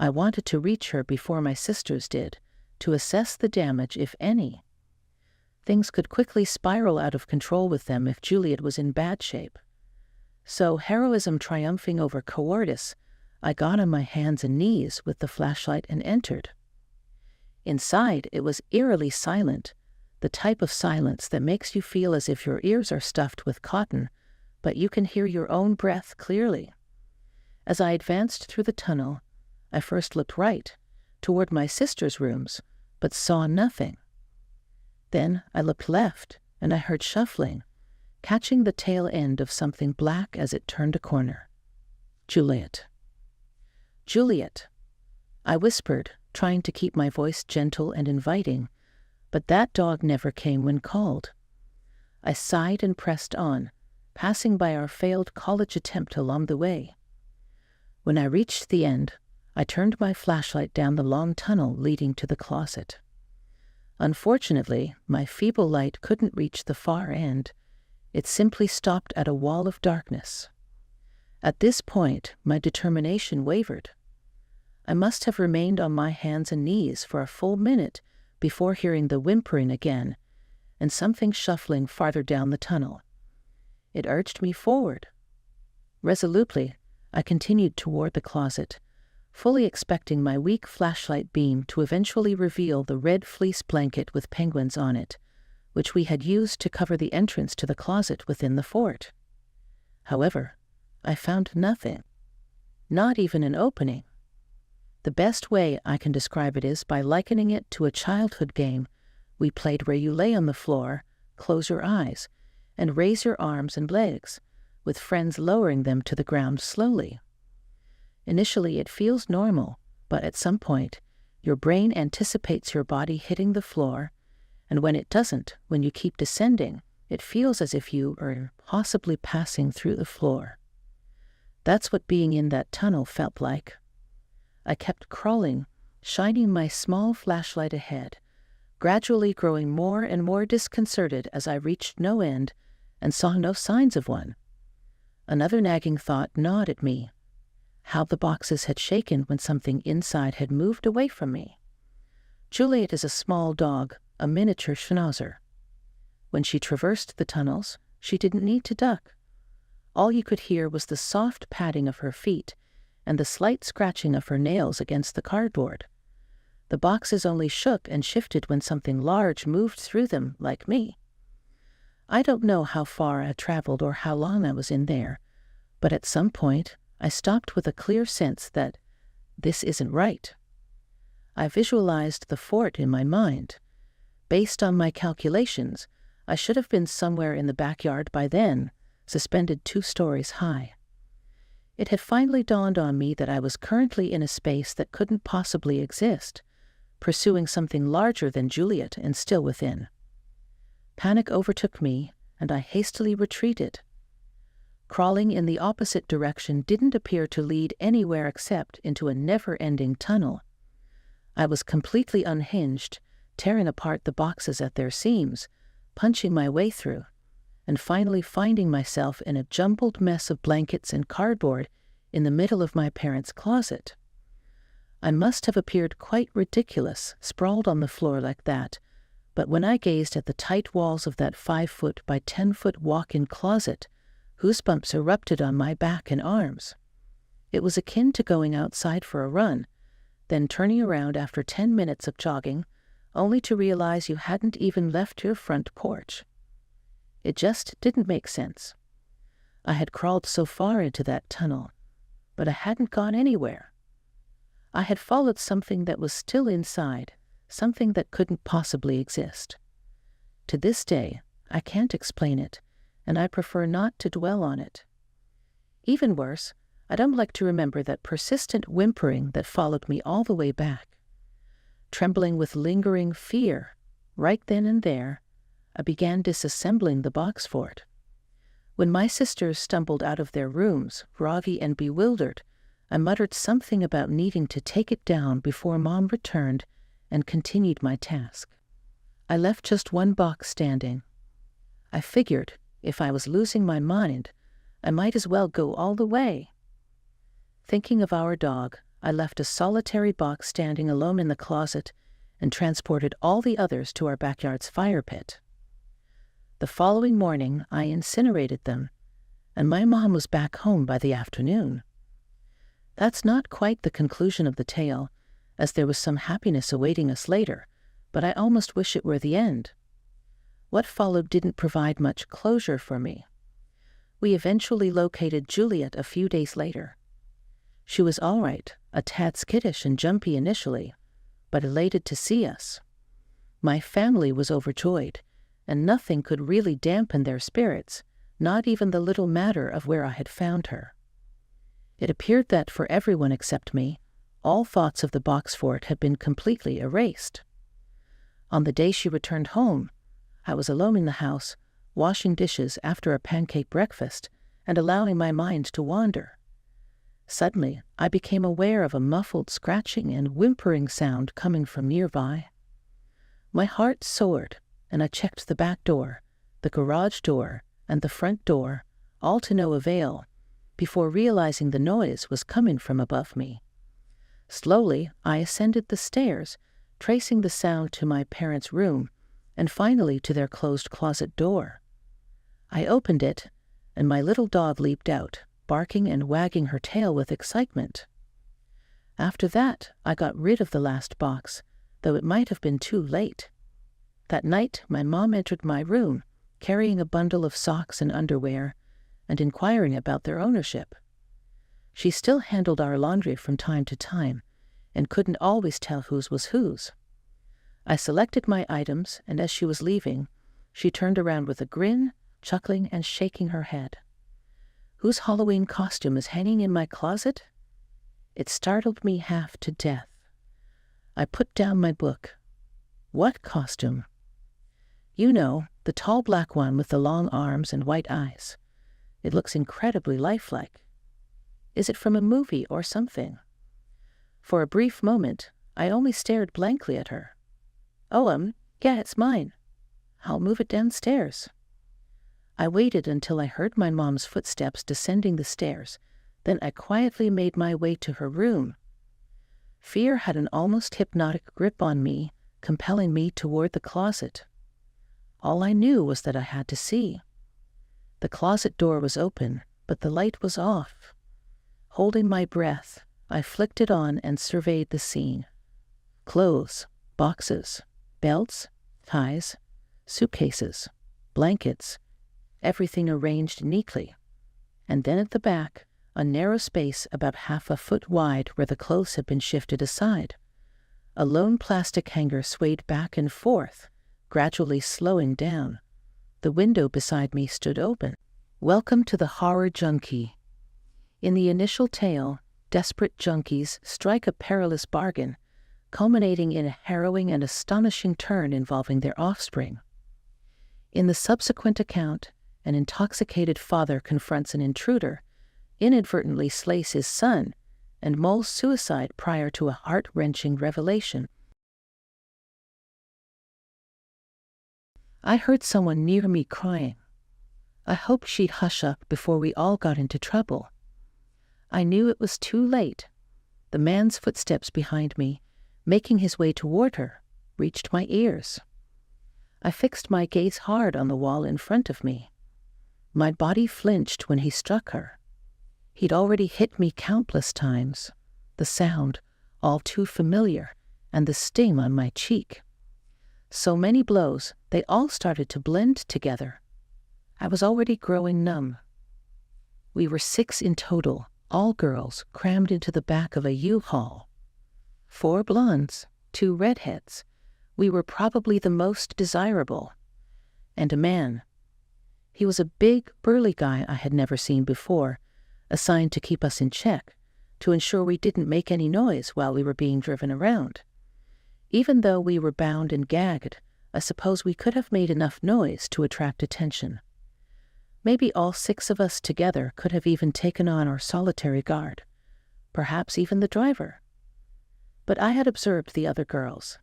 I wanted to reach her before my sisters did, to assess the damage, if any. Things could quickly spiral out of control with them if Juliet was in bad shape. So, heroism triumphing over cowardice, I got on my hands and knees with the flashlight and entered. Inside, it was eerily silent, the type of silence that makes you feel as if your ears are stuffed with cotton, but you can hear your own breath clearly. As I advanced through the tunnel, I first looked right, toward my sister's rooms, but saw nothing. Then I looked left, and I heard shuffling, catching the tail end of something black as it turned a corner. "Juliet. Juliet," I whispered, trying to keep my voice gentle and inviting, but that dog never came when called. I sighed and pressed on, passing by our failed college attempt along the way. When I reached the end, I turned my flashlight down the long tunnel leading to the closet. Unfortunately, my feeble light couldn't reach the far end. It simply stopped at a wall of darkness. At this point, my determination wavered. I must have remained on my hands and knees for a full minute before hearing the whimpering again, and something shuffling farther down the tunnel. It urged me forward. Resolutely, I continued toward the closet, fully expecting my weak flashlight beam to eventually reveal the red fleece blanket with penguins on it, which we had used to cover the entrance to the closet within the fort. However, I found nothing, not even an opening. The best way I can describe it is by likening it to a childhood game we played where you lay on the floor, close your eyes, and raise your arms and legs, with friends lowering them to the ground slowly. Initially, it feels normal, but at some point, your brain anticipates your body hitting the floor, and when it doesn't, when you keep descending, it feels as if you are possibly passing through the floor. That's what being in that tunnel felt like. I kept crawling, shining my small flashlight ahead, gradually growing more and more disconcerted as I reached no end and saw no signs of one. Another nagging thought gnawed at me. how the boxes had shaken when something inside had moved away from me. Juliet is a small dog, a miniature schnauzer. When she traversed the tunnels, she didn't need to duck. All you could hear was the soft padding of her feet and the slight scratching of her nails against the cardboard. The boxes only shook and shifted when something large moved through them, like me. I don't know how far I traveled or how long I was in there, but at some point I stopped with a clear sense that this isn't right. I visualized the fort in my mind. Based on my calculations, I should have been somewhere in the backyard by then, suspended 2 stories high. It had finally dawned on me that I was currently in a space that couldn't possibly exist, pursuing something larger than Juliet and still within. Panic overtook me, and I hastily retreated. Crawling in the opposite direction didn't appear to lead anywhere except into a never-ending tunnel. I was completely unhinged, tearing apart the boxes at their seams, punching my way through, and finally finding myself in a jumbled mess of blankets and cardboard in the middle of my parents' closet. I must have appeared quite ridiculous, sprawled on the floor like that, but when I gazed at the tight walls of that 5-foot by 10-foot walk-in closet, goosebumps erupted on my back and arms. It was akin to going outside for a run, then turning around after 10 minutes of jogging, only to realize you hadn't even left your front porch. It just didn't make sense. I had crawled so far into that tunnel, but I hadn't gone anywhere. I had followed something that was still inside, something that couldn't possibly exist. To this day, I can't explain it, and I prefer not to dwell on it. Even worse, I don't like to remember that persistent whimpering that followed me all the way back. Trembling with lingering fear, right then and there, I began disassembling the box fort. When my sisters stumbled out of their rooms, groggy and bewildered, I muttered something about needing to take it down before Mom returned and continued my task. I left just one box standing. I figured, if I was losing my mind, I might as well go all the way. Thinking of our dog, I left a solitary box standing alone in the closet and transported all the others to our backyard's fire pit. The following morning, I incinerated them, and my mom was back home by the afternoon. That's not quite the conclusion of the tale, as there was some happiness awaiting us later, but I almost wish it were the end. What followed didn't provide much closure for me. We eventually located Juliet a few days later. She was all right, a tad skittish and jumpy initially, but elated to see us. My family was overjoyed, and nothing could really dampen their spirits, not even the little matter of where I had found her. It appeared that for everyone except me, all thoughts of the box fort had been completely erased. On the day she returned home, I was alone in the house, washing dishes after a pancake breakfast and allowing my mind to wander. Suddenly, I became aware of a muffled scratching and whimpering sound coming from nearby. My heart soared, and I checked the back door, the garage door, and the front door, all to no avail, before realizing the noise was coming from above me. Slowly, I ascended the stairs, tracing the sound to my parents' room, and finally to their closed closet door. I opened it, and my little dog leaped out, barking and wagging her tail with excitement. After that, I got rid of the last box, though it might have been too late. That night, my mom entered my room, carrying a bundle of socks and underwear, and inquiring about their ownership. She still handled our laundry from time to time, and couldn't always tell whose was whose. I selected my items, and as she was leaving, she turned around with a grin, chuckling and shaking her head. "Whose Halloween costume is hanging in my closet?" It startled me half to death. I put down my book. "What costume?" "You know, the tall black one with the long arms and white eyes. It looks incredibly lifelike. Is it from a movie or something?" For a brief moment, I only stared blankly at her. "Oh, yeah, it's mine. I'll move it downstairs." I waited until I heard my mom's footsteps descending the stairs, Then I quietly made my way to her room. Fear had an almost hypnotic grip on me, compelling me toward the closet. All I knew was that I had to see. The closet door was open, but the light was off. Holding my breath, I flicked it on and surveyed the scene. Clothes, boxes, belts, ties, suitcases, blankets, everything arranged neatly. And then at the back, a narrow space about half a foot wide where the clothes had been shifted aside. A lone plastic hanger swayed back and forth, gradually slowing down. The window beside me stood open. Welcome to the horror junkie. In the initial tale, desperate junkies strike a perilous bargain, culminating in a harrowing and astonishing turn involving their offspring. In the subsequent account, an intoxicated father confronts an intruder, inadvertently slays his son, and mulls suicide prior to a heart-wrenching revelation. I heard someone near me crying. I hoped she'd hush up before we all got into trouble. I knew it was too late. The man's footsteps behind me, making his way toward her, reached my ears. I fixed my gaze hard on the wall in front of me. My body flinched when he struck her. He'd already hit me countless times, the sound all too familiar, and the sting on my cheek. So many blows, they all started to blend together. I was already growing numb. We were 6 in total, all girls, crammed into the back of a U-Haul. 4 blondes, 2 redheads. We were probably the most desirable. And a man. He was a big, burly guy I had never seen before, assigned to keep us in check, to ensure we didn't make any noise while we were being driven around. Even though we were bound and gagged, I suppose we could have made enough noise to attract attention. Maybe all 6 of us together could have even taken on our solitary guard, perhaps even the driver. But I had observed the other girls.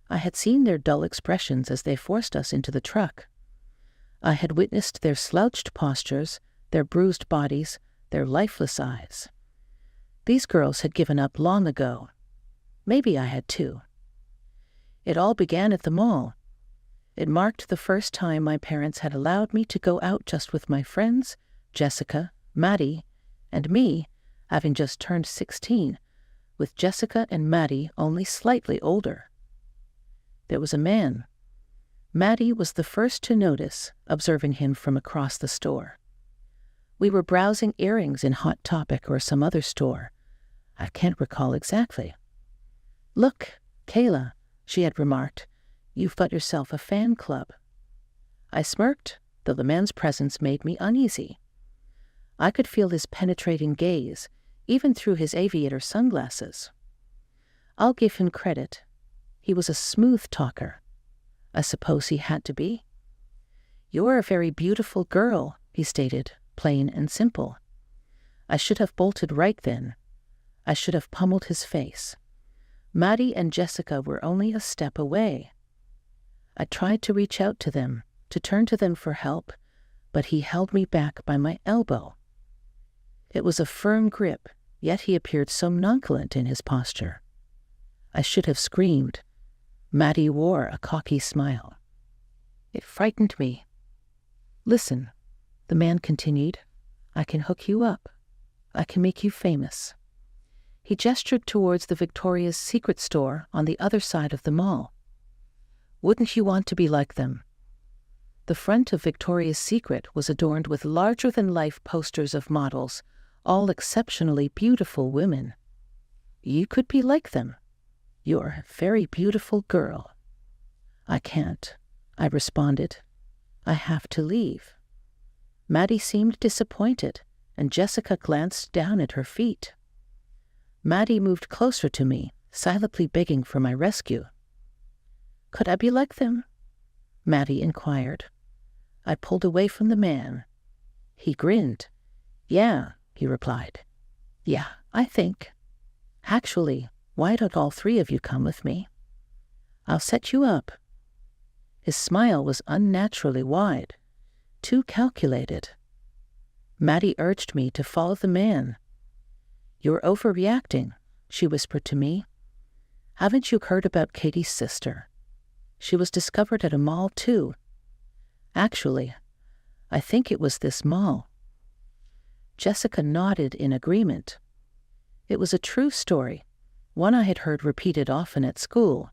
I had seen their dull expressions as they forced us into the truck. I had witnessed their slouched postures, their bruised bodies, their lifeless eyes. These girls had given up long ago. Maybe I had too. It all began at the mall. It marked the first time my parents had allowed me to go out just with my friends, Jessica, Maddie, and me, having just turned 16, with Jessica and Maddie only slightly older. There was a man. Maddie was the first to notice, observing him from across the store. We were browsing earrings in Hot Topic or some other store. I can't recall exactly. "Look, Kayla," she had remarked, "you've got yourself a fan club." I smirked, though the man's presence made me uneasy. I could feel his penetrating gaze, even through his aviator sunglasses. I'll give him credit. He was a smooth talker. I suppose he had to be. "You're a very beautiful girl," he stated, plain and simple. I should have bolted right then. I should have pummeled his face. Maddie and Jessica were only a step away. I tried to reach out to them, to turn to them for help, but he held me back by my elbow. It was a firm grip, yet he appeared so nonchalant in his posture. I should have screamed. Maddie wore a cocky smile. It frightened me. "Listen," the man continued, "I can hook you up. I can make you famous." He gestured towards the Victoria's Secret store on the other side of the mall. "Wouldn't you want to be like them?" The front of Victoria's Secret was adorned with larger-than-life posters of models, all exceptionally beautiful women. "You could be like them. You're a very beautiful girl." "I can't," I responded. "I have to leave." Maddie seemed disappointed, and Jessica glanced down at her feet. Maddie moved closer to me, silently begging for my rescue. "Could I be like them?" Maddie inquired. I pulled away from the man. He grinned. "Yeah," he replied. "Yeah, I think. Actually, why don't all 3 of you come with me? I'll set you up." His smile was unnaturally wide, too calculated. Maddie urged me to follow the man, "You're overreacting," she whispered to me. "Haven't you heard about Katie's sister? She was discovered at a mall, too. Actually, I think it was this mall." Jessica nodded in agreement. It was a true story, one I had heard repeated often at school.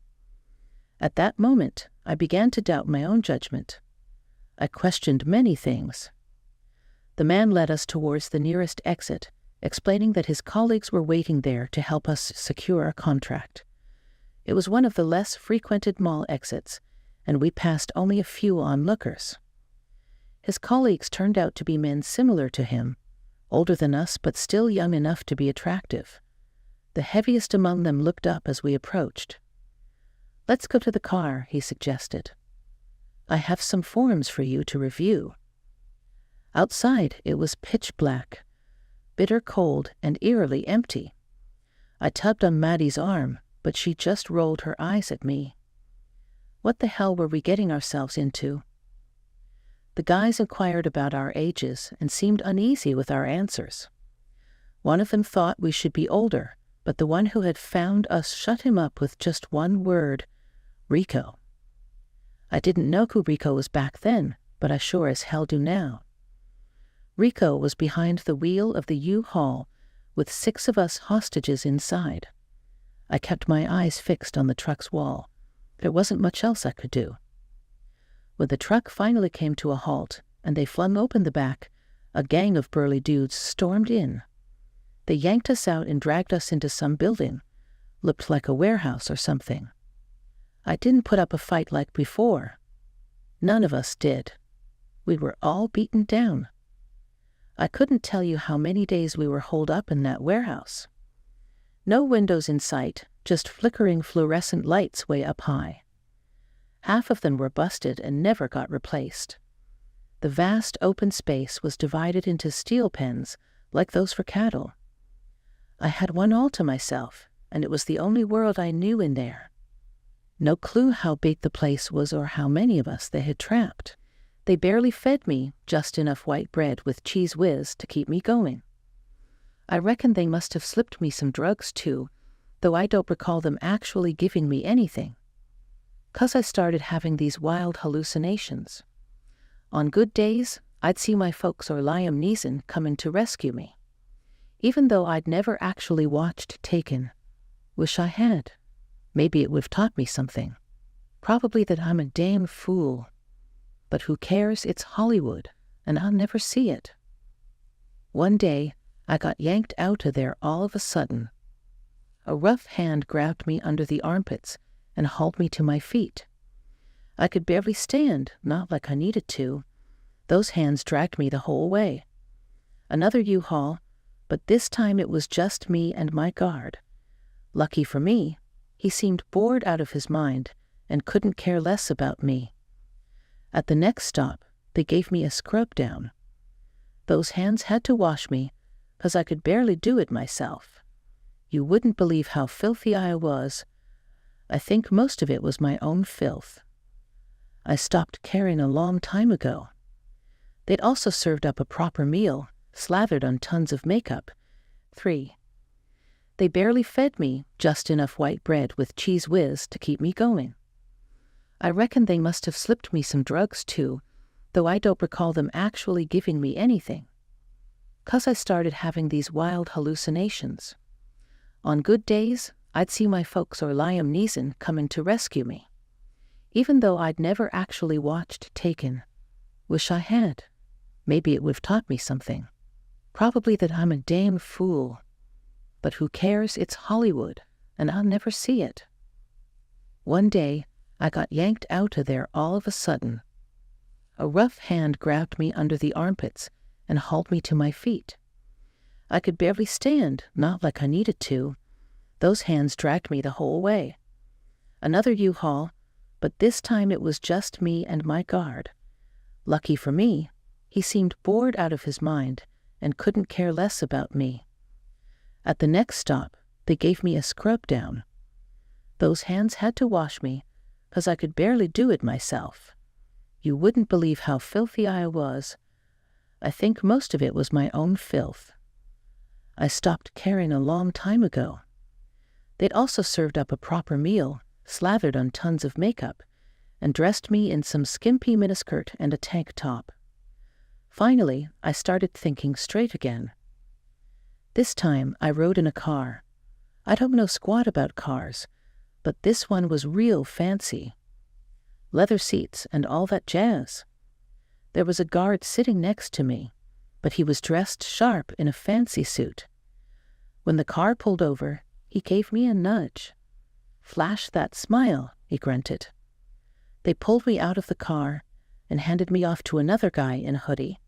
At that moment, I began to doubt my own judgment. I questioned many things. The man led us towards the nearest exit, explaining that his colleagues were waiting there to help us secure a contract. It was one of the less frequented mall exits, and we passed only a few onlookers. His colleagues turned out to be men similar to him, older than us but still young enough to be attractive. The heaviest among them looked up as we approached. "Let's go to the car," he suggested. "I have some forms for you to review." Outside, it was pitch black, bitter cold, and eerily empty. I tugged on Maddie's arm, but she just rolled her eyes at me. What the hell were we getting ourselves into? The guys inquired about our ages and seemed uneasy with our answers. One of them thought we should be older, but the one who had found us shut him up with just one word: Rico. I didn't know who Rico was back then, but I sure as hell do now. Rico was behind the wheel of the U-Haul, with 6 of us hostages inside. I kept my eyes fixed on the truck's wall. There wasn't much else I could do. When the truck finally came to a halt, and they flung open the back, a gang of burly dudes stormed in. They yanked us out and dragged us into some building. Looked like a warehouse or something. I didn't put up a fight like before. None of us did. We were all beaten down. I couldn't tell you how many days we were holed up in that warehouse. No windows in sight, just flickering fluorescent lights way up high. Half of them were busted and never got replaced. The vast open space was divided into steel pens, like those for cattle. I had one all to myself, and it was the only world I knew in there. No clue how big the place was or how many of us they had trapped. They barely fed me just enough white bread with cheese whiz to keep me going. I reckon they must have slipped me some drugs too, though I don't recall them actually giving me anything. 'Cause I started having these wild hallucinations. On good days, I'd see my folks or Liam Neeson coming to rescue me. Even though I'd never actually watched Taken. Wish I had. Maybe it would have taught me something. Probably that I'm a damn fool. But who cares? It's Hollywood, and I'll never see it. One day, I got yanked out of there all of a sudden. A rough hand grabbed me under the armpits and hauled me to my feet. I could barely stand, not like I needed to. Those hands dragged me the whole way. Another U-Haul, but this time it was just me and my guard. Lucky for me, he seemed bored out of his mind and couldn't care less about me. At the next stop, they gave me a scrub down. Those hands had to wash me, 'cause I could barely do it myself. You wouldn't believe how filthy I was. I think most of it was my own filth. I stopped caring a long time ago. They'd also served up a proper meal, slathered on tons of makeup. 3. They barely fed me just enough white bread with cheese whiz to keep me going. I reckon they must have slipped me some drugs too, though I don't recall them actually giving me anything. 'Cause I started having these wild hallucinations. On good days, I'd see my folks or Liam Neeson coming to rescue me. Even though I'd never actually watched Taken. Wish I had. Maybe it would have taught me something. Probably that I'm a damn fool. But who cares? It's Hollywood, and I'll never see it. One day, I got yanked out of there all of a sudden. A rough hand grabbed me under the armpits and hauled me to my feet. I could barely stand, not like I needed to. Those hands dragged me the whole way. Another U-Haul, but this time it was just me and my guard. Lucky for me, he seemed bored out of his mind and couldn't care less about me. At the next stop, they gave me a scrub down. Those hands had to wash me, 'cause I could barely do it myself. You wouldn't believe how filthy I was. I think most of it was my own filth. I stopped caring a long time ago. They'd also served up a proper meal, slathered on tons of makeup, and dressed me in some skimpy miniskirt and a tank top. Finally, I started thinking straight again. This time, I rode in a car. I don't know squat about cars, but this one was real fancy. Leather seats and all that jazz. There was a guard sitting next to me, but he was dressed sharp in a fancy suit. When the car pulled over, he gave me a nudge. "Flash that smile," he grunted. They pulled me out of the car and handed me off to another guy in a hoodie.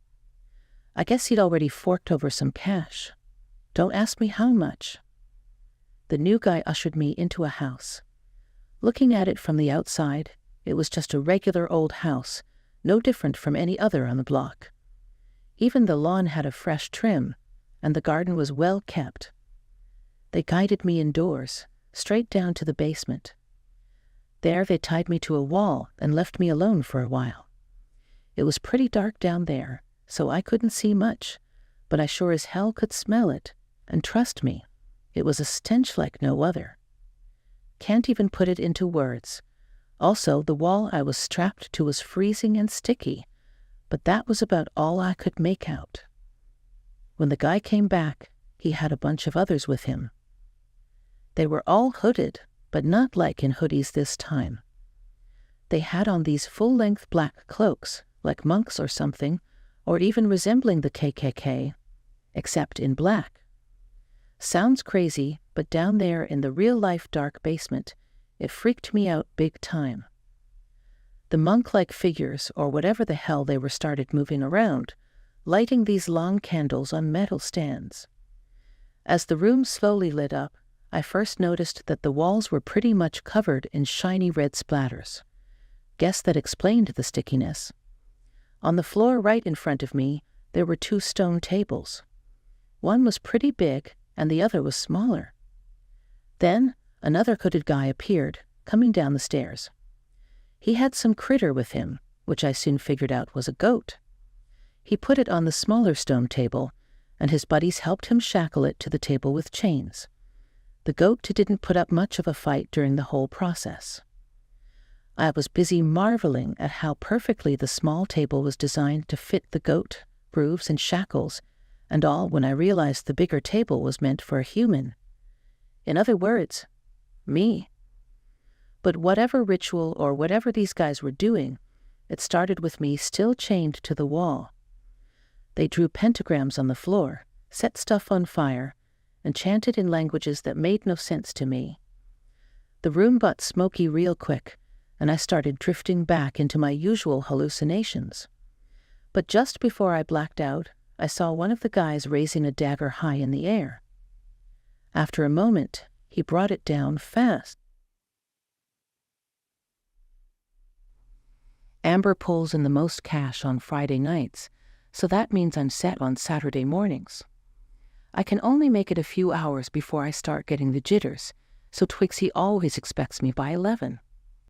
I guess he'd already forked over some cash. Don't ask me how much. The new guy ushered me into a house. Looking at it from the outside, it was just a regular old house, no different from any other on the block. Even the lawn had a fresh trim, and the garden was well kept. They guided me indoors, straight down to the basement. There they tied me to a wall and left me alone for a while. It was pretty dark down there, so I couldn't see much, but I sure as hell could smell it, and trust me, it was a stench like no other. Can't even put it into words. Also, the wall I was strapped to was freezing and sticky, but that was about all I could make out. When the guy came back, he had a bunch of others with him. They were all hooded, but not like in hoodies this time. They had on these full-length black cloaks, like monks or something, or even resembling the KKK, except in black. Sounds crazy, but down there in the real-life dark basement, it freaked me out big time. The monk-like figures, or whatever the hell they were, started moving around, lighting these long candles on metal stands. As the room slowly lit up, I first noticed that the walls were pretty much covered in shiny red splatters. Guess that explained the stickiness. On the floor right in front of me, there were 2 stone tables. One was pretty big, and the other was smaller. Then, another hooded guy appeared, coming down the stairs. He had some critter with him, which I soon figured out was a goat. He put it on the smaller stone table, and his buddies helped him shackle it to the table with chains. The goat didn't put up much of a fight during the whole process. I was busy marveling at how perfectly the small table was designed to fit the goat, grooves, and shackles, and all when I realized the bigger table was meant for a human. In other words, me. But whatever ritual or whatever these guys were doing, it started with me still chained to the wall. They drew pentagrams on the floor, set stuff on fire, and chanted in languages that made no sense to me. The room got smoky real quick, and I started drifting back into my usual hallucinations. But just before I blacked out, I saw one of the guys raising a dagger high in the air. After a moment, he brought it down fast. Amber pulls in the most cash on Friday nights, so that means I'm set on Saturday mornings. I can only make it a few hours before I start getting the jitters, so Twixie always expects me by 11.